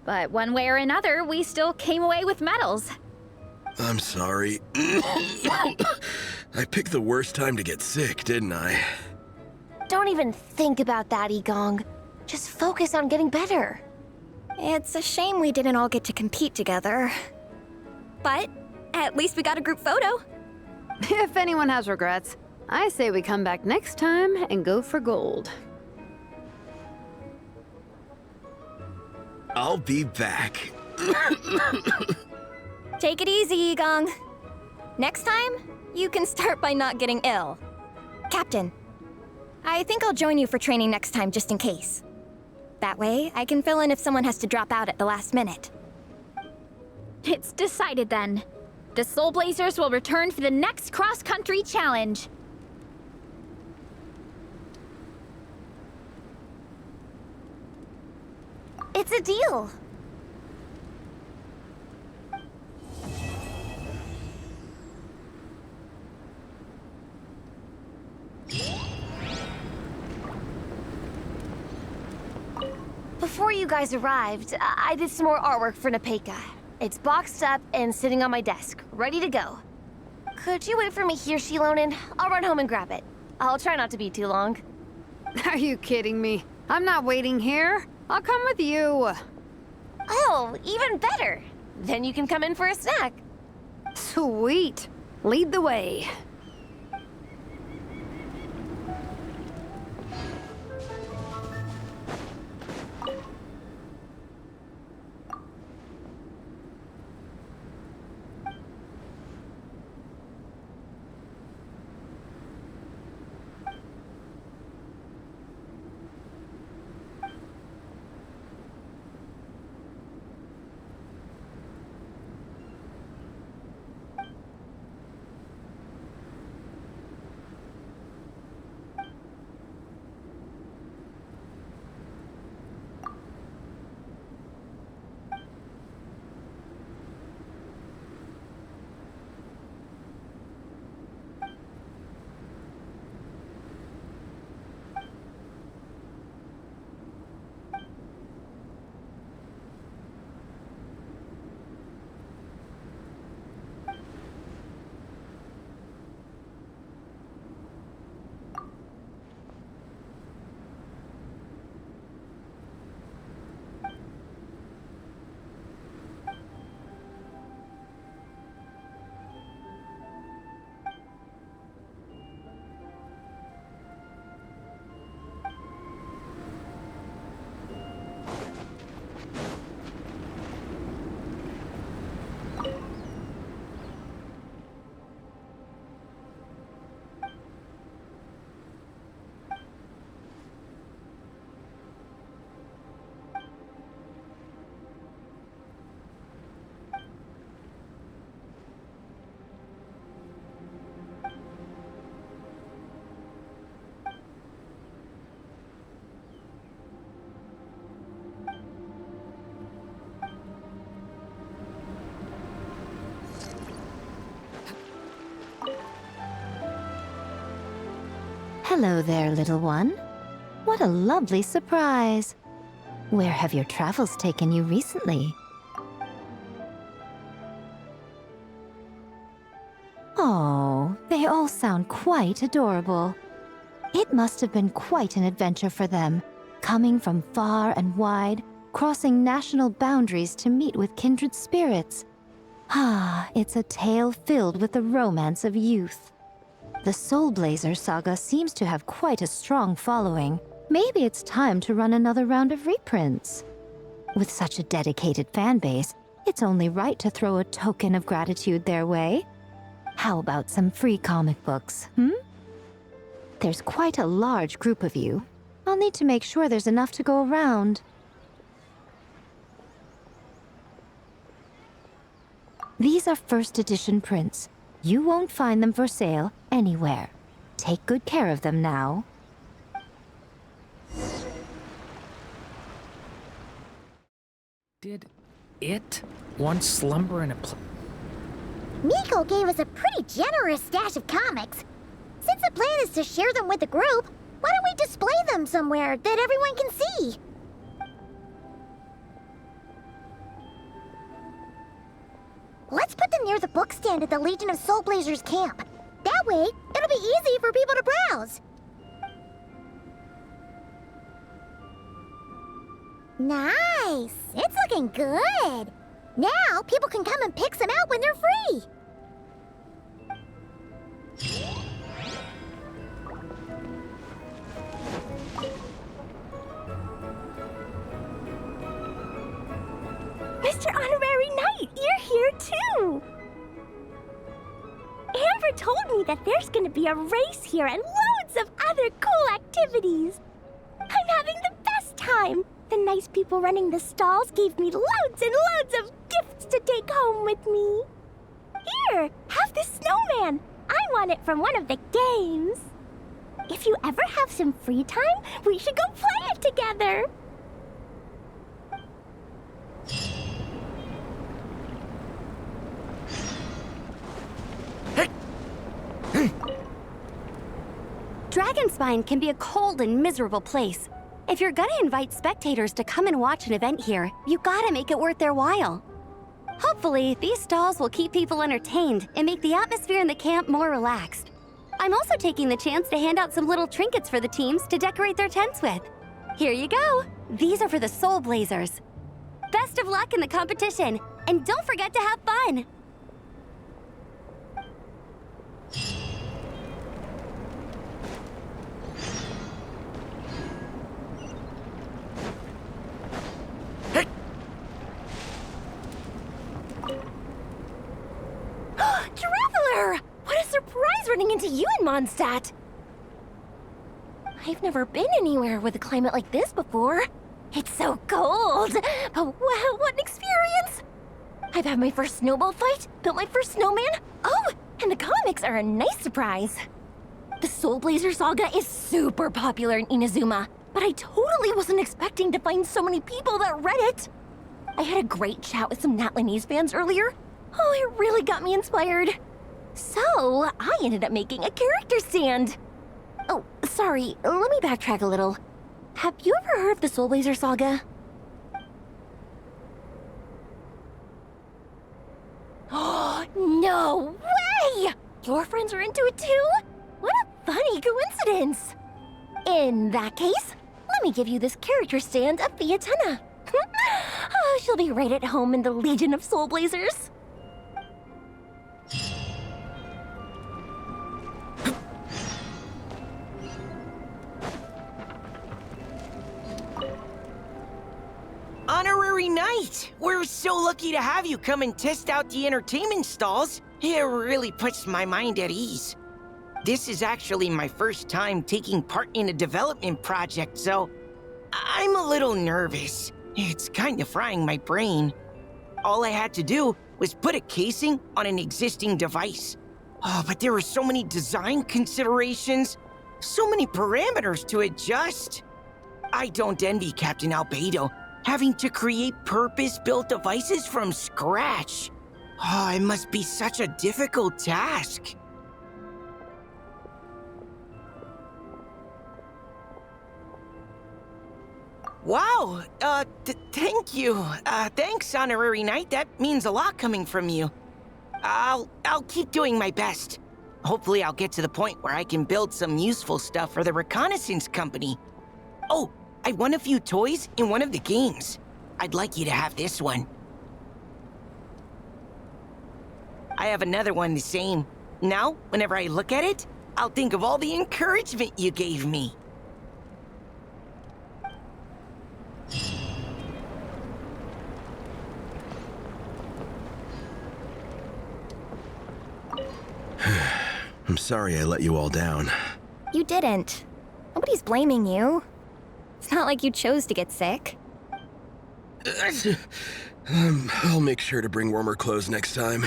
But one way or another, we still came away with medals. I'm sorry. I picked the worst time to get sick, didn't I? Don't even think about that, Igong. Just focus on getting better. It's a shame we didn't all get to compete together. But at least we got a group photo. If anyone has regrets, I say we come back next time and go for gold. I'll be back. Take it easy, Igong. Next time, you can start by not getting ill. Captain, I think I'll join you for training next time just in case. That way, I can fill in if someone has to drop out at the last minute. It's decided then. The Soulblazers will return for the next cross-country challenge. It's a deal. Before you guys arrived, I did some more artwork for Napeka. It's boxed up and sitting on my desk, ready to go. Could you wait for me here, Xilonen? I'll run home and grab it. I'll try not to be too long. Are you kidding me? I'm not waiting here. I'll come with you. Oh, even better. Then you can come in for a snack. Sweet. Lead the way. Hello there, little one. What a lovely surprise. Where have your travels taken you recently? Oh, they all sound quite adorable. It must have been quite an adventure for them, coming from far and wide, crossing national boundaries to meet with kindred spirits. Ah, it's a tale filled with the romance of youth. The Soulblazers saga seems to have quite a strong following. Maybe it's time to run another round of reprints. With such a dedicated fan base, it's only right to throw a token of gratitude their way. How about some free comic books, There's quite a large group of you. I'll need to make sure there's enough to go around. These are first edition prints. You won't find them for sale anywhere. Take good care of them now. Did it once slumber in a Miko gave us a pretty generous stash of comics. Since the plan is to share them with the group, why don't we display them somewhere that everyone can see? Let's put them near the book stand at the Legion of Soulblazers camp. That way, it'll be easy for people to browse. Nice! It's looking good! Now, people can come and pick some out when they're free! Mr. Honorary Knight, you're here too! Amber told me that there's gonna be a race here and loads of other cool activities. I'm having the best time! The nice people running the stalls gave me loads and loads of gifts to take home with me. Here, have this snowman. I won it from one of the games. If you ever have some free time, we should go play it together. Dragonspine can be a cold and miserable place. If you're gonna invite spectators to come and watch an event here, you gotta make it worth their while. Hopefully, these stalls will keep people entertained and make the atmosphere in the camp more relaxed. I'm also taking the chance to hand out some little trinkets for the teams to decorate their tents with. Here you go. These are for the Soulblazers. Best of luck in the competition, and don't forget to have fun! Traveler! What a surprise running into you in Mondstadt! I've never been anywhere with a climate like this before. It's so cold! But wow, what an experience! I've had my first snowball fight, built my first snowman. Oh, and the comics are a nice surprise. The Soulblazer saga is super popular in Inazuma, but I totally wasn't expecting to find so many people that read it. I had a great chat with some Natlanese fans earlier. Oh, it really got me inspired. So, I ended up making a character stand. Oh, sorry, let me backtrack a little. Have you ever heard of the Soulblazer saga? Oh, no way! Your friends are into it too? What a funny coincidence! In that case, let me give you this character stand of Fiatena. Oh, she'll be right at home in the Legion of Soulblazers. Honorary Knight! We're so lucky to have you come and test out the entertainment stalls. It really puts my mind at ease. This is actually my first time taking part in a development project, so I'm a little nervous. It's kind of frying my brain. All I had to do was put a casing on an existing device. Oh, but there were so many design considerations, so many parameters to adjust. I don't envy Captain Albedo, having to create purpose-built devices from scratch. Oh, it must be such a difficult task. Wow, thank you. Thanks, Honorary Knight. That means a lot coming from you. I'll keep doing my best. Hopefully I'll get to the point where I can build some useful stuff for the reconnaissance company. Oh, I won a few toys in one of the games. I'd like you to have this one. I have another one the same. Now, whenever I look at it, I'll think of all the encouragement you gave me. I'm sorry I let you all down. You didn't. Nobody's blaming you. It's not like you chose to get sick. I'll make sure to bring warmer clothes next time.